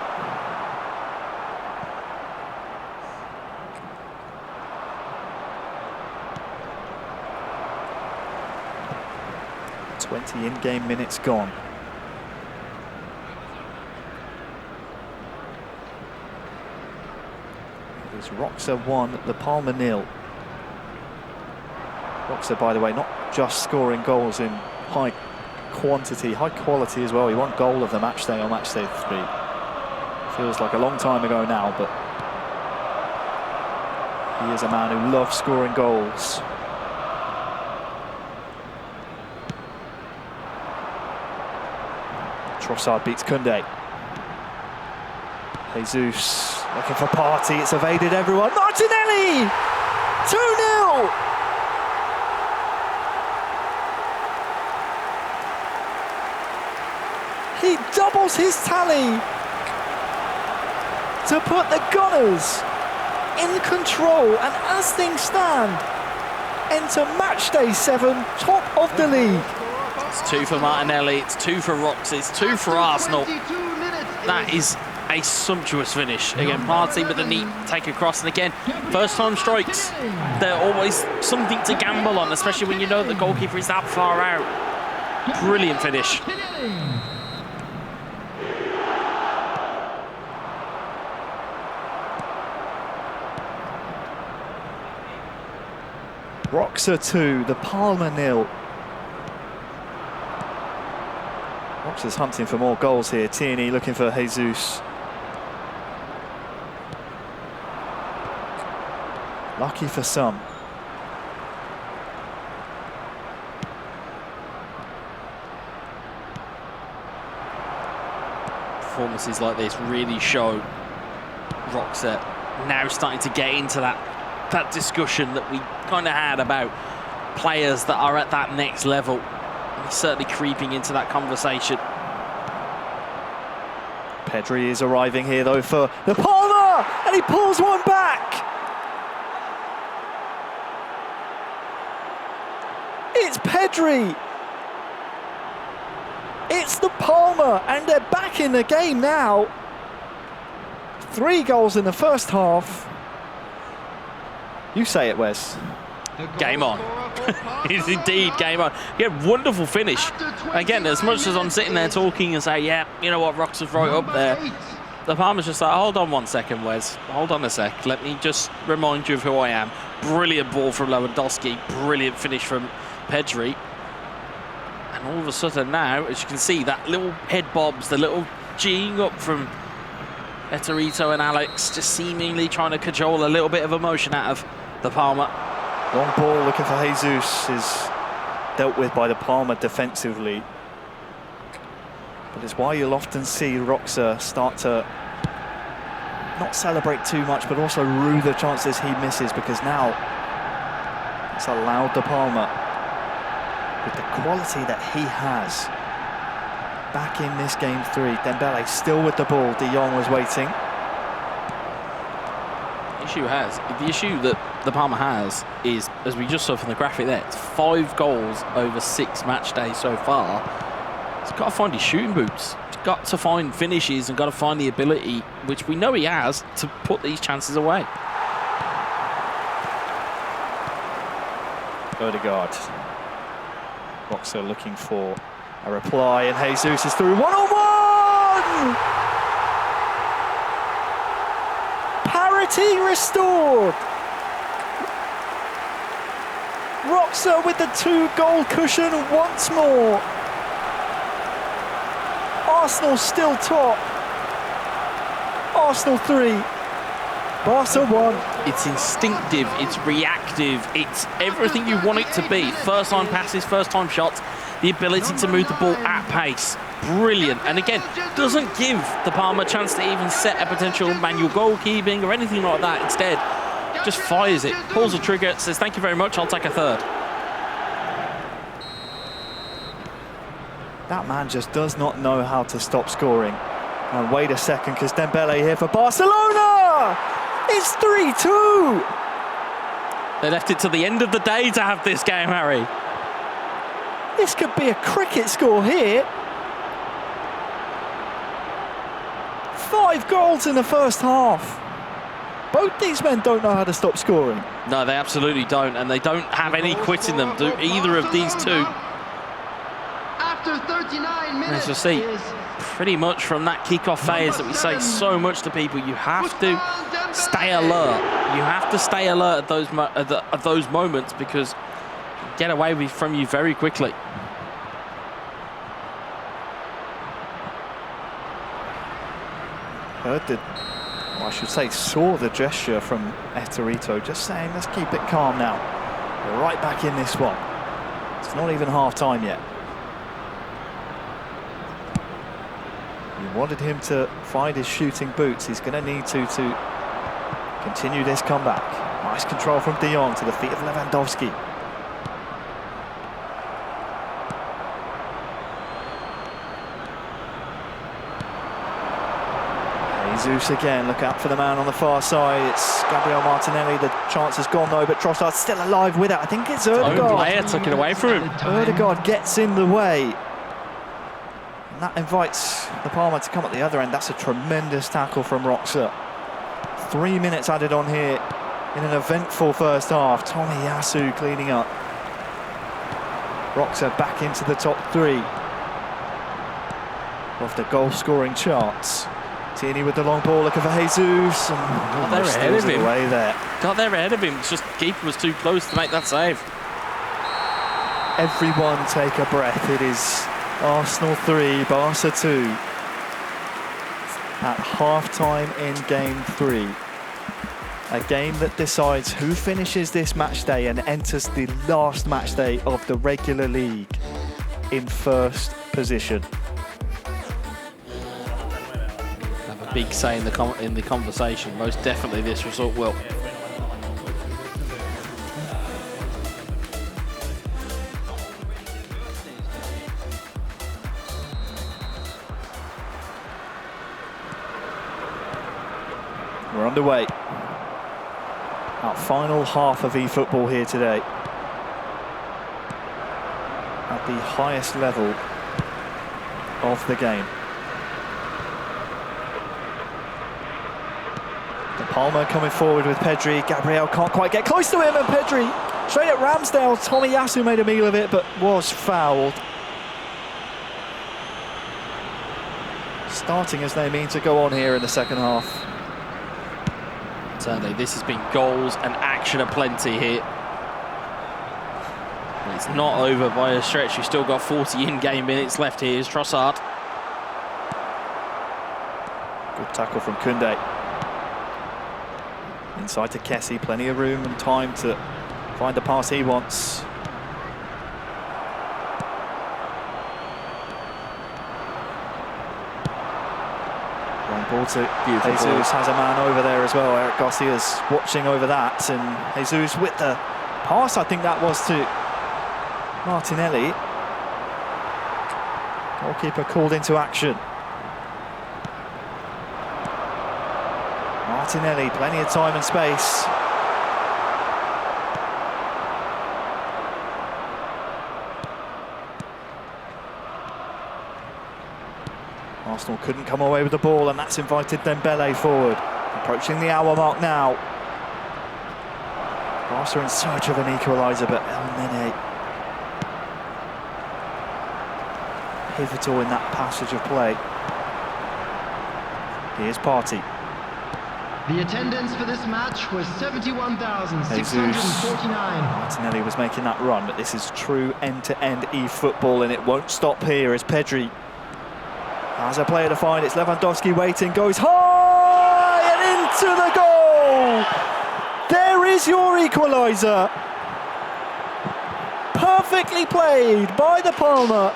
In-game minutes gone. It is Roxa 1, the Palma 0. Roxa, by the way, not just scoring goals in high quantity, high quality as well. He won goal of the matchday on Matchday 3. Feels like a long time ago now, but he is a man who loves scoring goals. Trossard beats Koundé. Jesus looking for Party. It's evaded everyone. Martinelli! 2-0! He doubles his tally to put the Gunners in control, and as things stand, enter Matchday 7, top of the league. It's 2 for Martinelli, it's 2 for Roxa, it's 2 for Arsenal. That is a sumptuous finish. Again, Party with a neat take across, and again, first time strikes, they're always something to gamble on, especially when you know the goalkeeper is that far out. Brilliant finish. Roxa 2, the Palma 0. Roxa's hunting for more goals here. Tierney looking for Jesus. Lucky for some. Performances like this really show Roxa now starting to get into that discussion that we kind of had about players that are at that next level. He's certainly creeping into that conversation. Pedri is arriving here though for the Palma, and he pulls one back. Pedri. It's the Palma, and they're back in the game now. 3 goals in the first half. You say it, Wes. Game on. It's indeed game on. Yeah, wonderful finish. Again, as much as I'm sitting there talking and say, yeah, you know what, Rox is right up there, the Palmer's just like, hold on 1 second, Wes. Hold on a sec. Let me just remind you of who I am. Brilliant ball from Lewandowski. Brilliant finish from Pedri. And all of a sudden now, as you can see, that little head bobs, the little G'ing up from Etorito and Alex, just seemingly trying to cajole a little bit of emotion out of the Palmer. Long ball looking for Jesus is dealt with by the Palmer defensively. But it's why you'll often see Roxa start to not celebrate too much, but also rue the chances he misses, because now it's allowed the Palmer, with the quality that he has, back in this game 3. Dembele still with the ball. De Jong was waiting. The issue that the Palmer has is, as we just saw from the graphic there, it's 5 goals over 6 match days so far. He's got to find his shooting boots. He's got to find finishes and got to find the ability, which we know he has, to put these chances away. Odegaard. Boxer looking for a reply, and Jesus is through. 1-on-1! Parity restored. Roxa with the 2-goal cushion once more. Arsenal still top. Arsenal 3, Barca 1. It's instinctive, it's reactive, it's everything you want it to be. First time passes, first time shots, the ability to move the ball at pace. Brilliant. And again, doesn't give the Palmer a chance to even set a potential manual goalkeeping or anything like that. Instead, just fires it, pulls the trigger, says thank you very much, I'll take a third. That man just does not know how to stop scoring. And wait a second, because Dembele here for Barcelona! It's 3-2! They left it to the end of the day to have this game, Harry. This could be a cricket score here. 5 goals in the first half. Both these men don't know how to stop scoring. No, they absolutely don't, and they don't have any quit in them, do either of these two. After 39 minutes, As you see, pretty much from that kick-off phase that we say so much to people, you have to stay alert. You have to stay alert at those moments, because get away from you very quickly. Heard the, well, I should say, saw the gesture from Etorito, just saying, let's keep it calm now. We're right back in this one. It's not even half-time yet. You wanted him to find his shooting boots. He's going to need to continue this comeback. Nice control from De Jong to the feet of Lewandowski. Jesus again, look out for the man on the far side. It's Gabriel Martinelli. The chance is gone though, but Trossard's still alive with it. I think it's Odegaard. Own player took it away from him. Odegaard gets in the way. And that invites the Palmer to come at the other end. That's a tremendous tackle from Roxa. 3 minutes added on here in an eventful first half. Tomiyasu cleaning up. Roxa back into the top 3 of the goal-scoring charts. Tierney with the long ball, looking for Jesus. And they're ahead of him. Away there. Got there ahead of him. It's just keeper was too close to make that save. Everyone take a breath. It is Arsenal 3, Barca 2. At half-time in game 3. A game that decides who finishes this match day and enters the last match day of the regular league in first position. Have a big say in the conversation. Most definitely this result will. We're underway. Our final half of eFootball here today. at the highest level of the game. De Palma coming forward with Pedri. Gabriel can't quite get close to him, and Pedri straight at Ramsdale. Tomiyasu made a meal of it, but was fouled. Starting as they mean to go on here in the second half. Certainly, this has been goals and action aplenty here. And it's not over by a stretch. You've still got 40 in-game minutes left here. Here's Trossard. Good tackle from Koundé. Inside to Kessie, plenty of room and time to find the pass he wants. Long ball to Jesus, has a man over there as well. Eric Garcia's watching over that, and Jesus with the pass, I think that was to Martinelli. Goalkeeper called into action. Martinelli, plenty of time and space. Arsenal couldn't come away with the ball, and that's invited Dembele forward. Approaching the hour mark now. Barca in search of an equaliser, but El Nene pivotal in that passage of play. Here's Partey. The attendance for this match was 71,649. Martinelli was making that run, but this is true end-to-end eFootball, and it won't stop here as Pedri has a player to find. It's Lewandowski waiting, goes high and into the goal. There is your equaliser. Perfectly played by De Palma.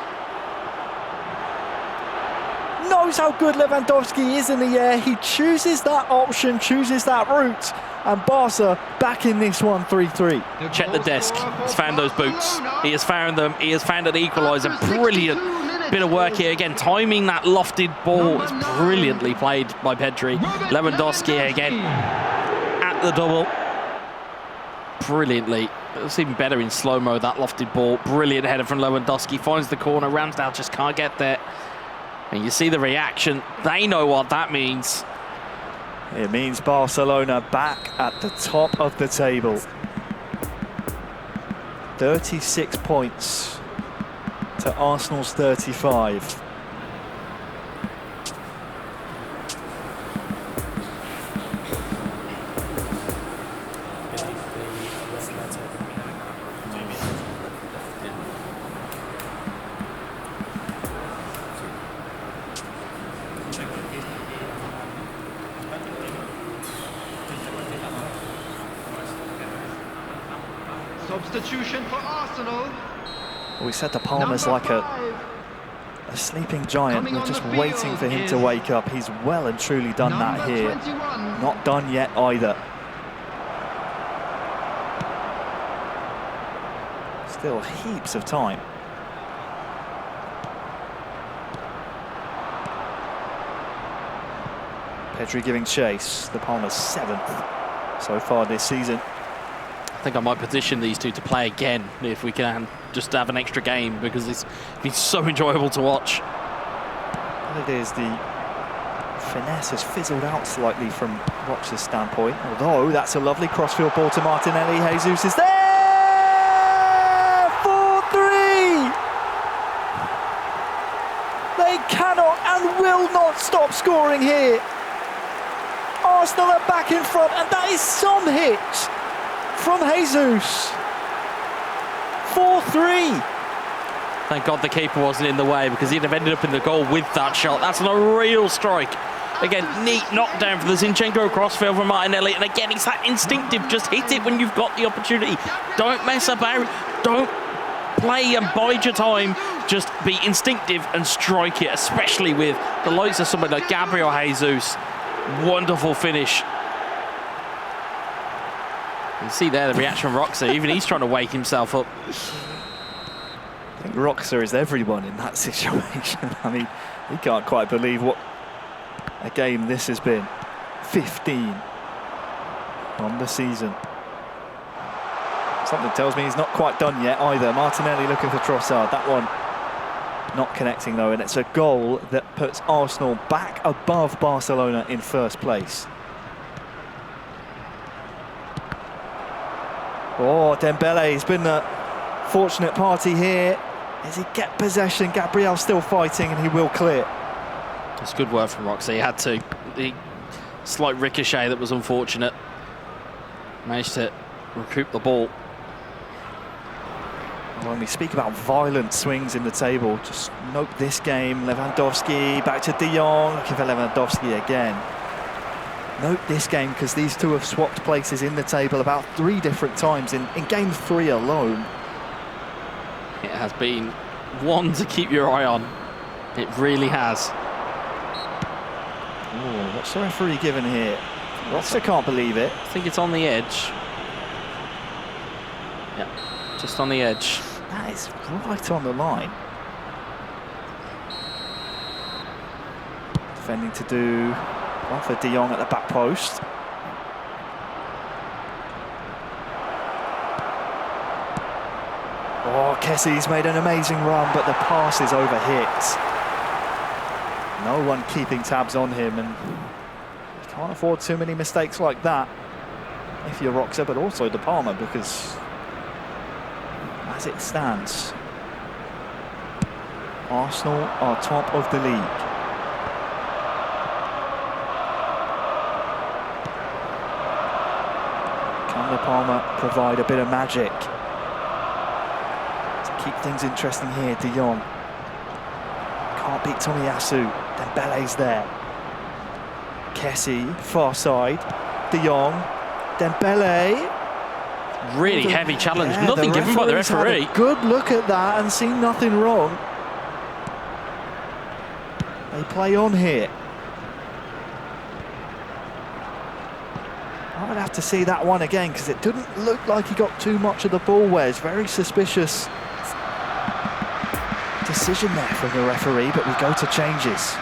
Knows how good Lewandowski is in the air. He chooses that option, chooses that route, and Barca back in this one 3-3. Check the desk. He's found those boots. He has found them. He has found an equaliser. Brilliant bit of work here again. Timing that lofted ball is brilliantly played by Pedri. Lewandowski again at the double. Brilliantly. It's even better in slow-mo, that lofted ball. Brilliant header from Lewandowski. Finds the corner. Ramsdale just can't get there. And you see the reaction. They know what that means. It means Barcelona back at the top of the table. 36 points to Arsenal's 35. Substitution for Arsenal. We said De Palma's like a sleeping giant. We're just waiting for him to wake up. He's well and truly done that here. 21. Not done yet either. Still heaps of time. Pedri giving chase. De Palma's 7th so far this season. I think I might position these two to play again if we can, just to have an extra game, because it's been so enjoyable to watch. Well, it is. The finesse has fizzled out slightly from Rox's standpoint, although that's a lovely crossfield ball to Martinelli. Jesus is there! 4-3! They cannot and will not stop scoring here. Arsenal are back in front, and that is some hit from Jesus. 4-3. Thank God the keeper wasn't in the way, because he'd have ended up in the goal with that shot. That's a real strike. Again, neat knockdown for the Zinchenko crossfield from Martinelli. And again, it's that instinctive, just hit it when you've got the opportunity. Don't mess about. Don't play and bide your time. Just be instinctive and strike it, especially with the likes of somebody like Gabriel Jesus. Wonderful finish. You see there the reaction from Roxa. Even he's trying to wake himself up. I think Roxa is everyone in that situation. I mean, he can't quite believe what a game this has been. 15 on the season. Something tells me he's not quite done yet either. Martinelli looking for Trossard. That one not connecting though, and it's a goal that puts Arsenal back above Barcelona in first place. Oh, Dembele's been the fortunate party here. As he get possession, Gabriel's still fighting and he will clear. It's good work from Roxy. He had to. The slight ricochet that was unfortunate. Managed to recoup the ball. When we speak about violent swings in the table, just note this game. Lewandowski back to De Jong, looking for Lewandowski again. Note this game because these two have swapped places in the table about 3 different times in game 3 alone. It has been one to keep your eye on. It really has. Oh, what's the referee given here? Roxa can't believe it. I think it's on the edge. Yeah, just on the edge. That is right on the line. Defending to do one for De Jong at the back post. Oh, Kessie's made an amazing run, but the pass is overhit. No one keeping tabs on him, and you can't afford too many mistakes like that if you're Roxa, but also De Palma, because as it stands, Arsenal are top of the league. Can De Palma provide a bit of magic to keep things interesting here? De Jong can't beat Tomiyasu. Dembele's there. Kessie, far side. De Jong. Dembele. Really heavy challenge. Yeah, Nothing given by the referee. Had a good look at that and seen nothing wrong. They play on here. I would have to see that one again because it didn't look like he got too much of the ball. Where's very suspicious decision there from the referee, but we go to changes.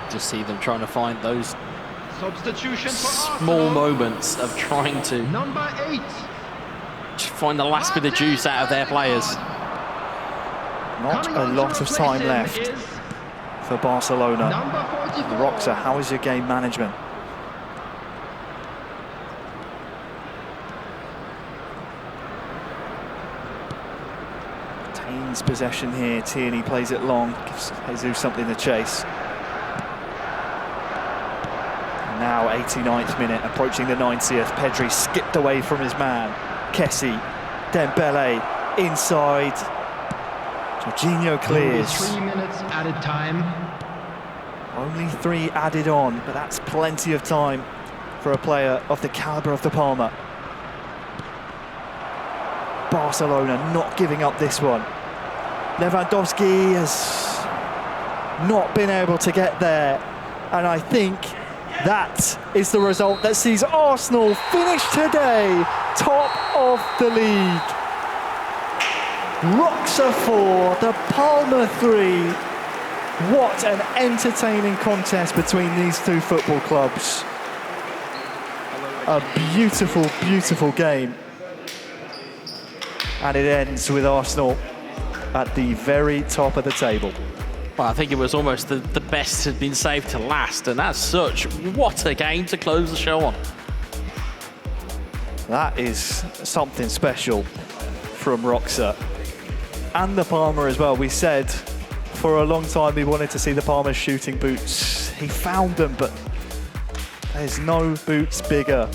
Just see them trying to find those Substitution for small Arsenal. moments of trying to Number 8. just find the last bit of juice out of their players. Not Coming a on lot to of time replace him left is for Barcelona. Number 44. Roxa, how is your game management? Retains possession here. Tierney plays it long, gives Jesus something to chase. And now 89th minute, approaching the 90th. Pedri skipped away from his man. Kessie, Dembele inside. Jorginho clears. 3 minutes added time. Only 3 added on, but that's plenty of time for a player of the calibre of De Palma. Barcelona not giving up this one. Lewandowski has not been able to get there, and I think that is the result that sees Arsenal finish today top of the league. Roxa 4, De Palma 3. What an entertaining contest between these two football clubs. A beautiful, beautiful game. And it ends with Arsenal at the very top of the table. Well, I think it was almost the best had been saved to last, and as such, what a game to close the show on. That is something special from Roxa. And De Palma as well. We said for a long time we wanted to see De Palma's shooting boots. He found them, but there's no boots bigger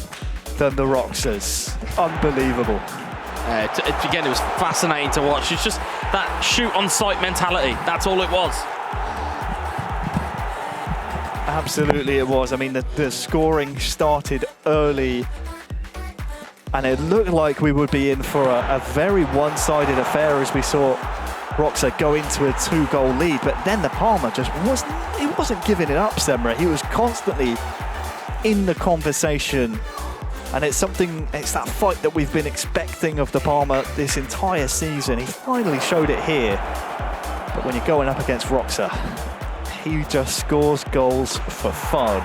than the Roxas. Unbelievable. Again, it was fascinating to watch. It's just that shoot-on-sight mentality. That's all it was. Absolutely it was. I mean, the scoring started early, and it looked like we would be in for a very one-sided affair as we saw Roxa go into a 2-goal lead, but then the Palmer just wasn't giving it up, Semra. He was constantly in the conversation, and it's that fight that we've been expecting of the Palmer this entire season. He finally showed it here, but when you're going up against Roxa, he just scores goals for fun.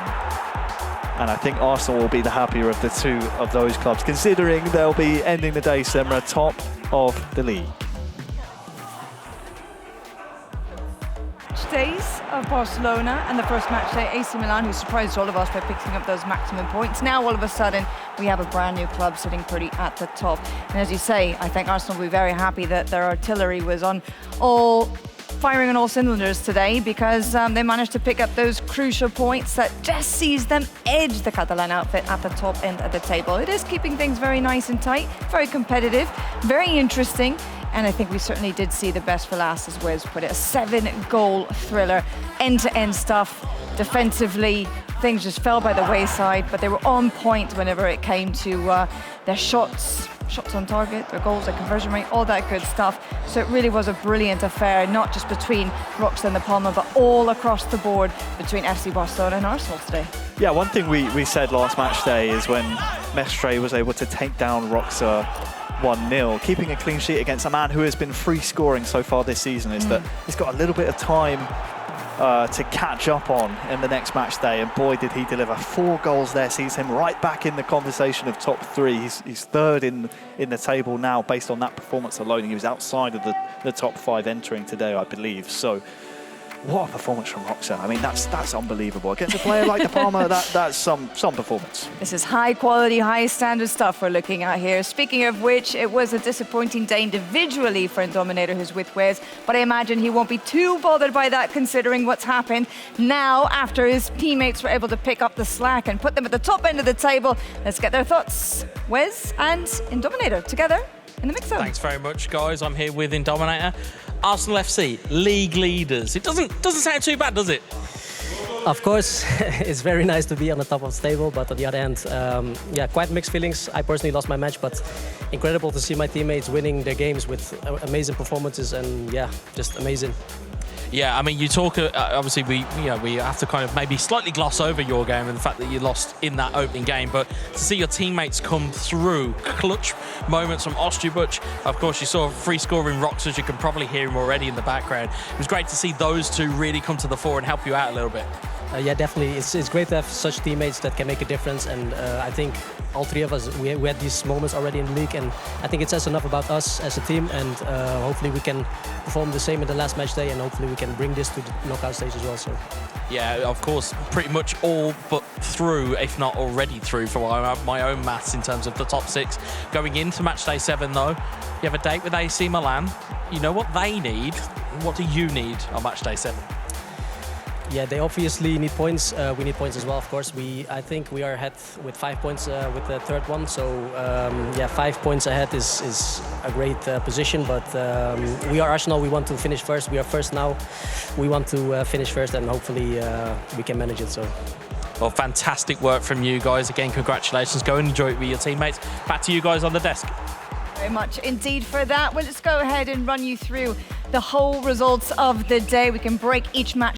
And I think Arsenal will be the happier of the two of those clubs, considering they'll be ending the day, Semra, top of the league. Days of Barcelona and the first match day, AC Milan, who surprised all of us by picking up those maximum points. Now all of a sudden we have a brand new club sitting pretty at the top. And as you say, I think Arsenal will be very happy that their artillery was firing on all cylinders today, because they managed to pick up those crucial points that just sees them edge the Catalan outfit at the top end of the table. It is keeping things very nice and tight, very competitive, very interesting. And I think we certainly did see the best for last, as Wes put it. A 7-goal thriller, end-to-end stuff. Defensively, things just fell by the wayside, but they were on point whenever it came to their shots on target, their goals, their conversion rate, all that good stuff. So it really was a brilliant affair, not just between Roxa and the Palmer, but all across the board between FC Barcelona and Arsenal today. Yeah, one thing we said last match day is when Matchday was able to take down Roxa 1-0, keeping a clean sheet against a man who has been free scoring so far this season, is that he's got a little bit of time to catch up on in the next match day, and boy did he deliver. 4 goals there sees him right back in the conversation of top 3. He's third in the table now based on that performance alone. He was outside of the top 5 entering today, I believe. So what a performance from Roxa. I mean, that's unbelievable. Against a player like the Palmer, that's some performance. This is high quality, high standard stuff we're looking at here. Speaking of which, it was a disappointing day individually for Indominator, who's with Wes, but I imagine he won't be too bothered by that, considering what's happened now after his teammates were able to pick up the slack and put them at the top end of the table. Let's get their thoughts. Wes and Indominator together in the mix zone. Thanks very much, guys. I'm here with Indominator. Arsenal FC, league leaders. It doesn't sound too bad, does it? Of course, it's very nice to be on the top of the table, but on the other hand, yeah, quite mixed feelings. I personally lost my match, but incredible to see my teammates winning their games with amazing performances, and yeah, just amazing. Yeah, I mean, you talk. Obviously, we have to kind of maybe slightly gloss over your game and the fact that you lost in that opening game. But to see your teammates come through, clutch moments from Ostribuch. Of course, you saw free scoring Roxa, as you can probably hear him already in the background. It was great to see those two really come to the fore and help you out a little bit. Yeah, definitely. It's great to have such teammates that can make a difference, and I think all 3 of us, we had these moments already in the league, and I think it says enough about us as a team, and hopefully we can perform the same in the last match day, and hopefully we can bring this to the knockout stage as well. So. Yeah, of course, pretty much all but through, if not already through, for my own maths in terms of the top 6. Going into match day 7, though, you have a date with AC Milan. You know what they need. What do you need on match day 7? Yeah, they obviously need points. We need points as well, of course. I think we are ahead with 5 points with the third one. So yeah, 5 points ahead is a great position. But we are Arsenal. We want to finish first. We are first now. We want to finish first, and hopefully we can manage it. So. Well, fantastic work from you guys. Again, congratulations. Go and enjoy it with your teammates. Back to you guys on the desk. Very much indeed for that. Well, let's go ahead and run you through the whole results of the day. We can break each match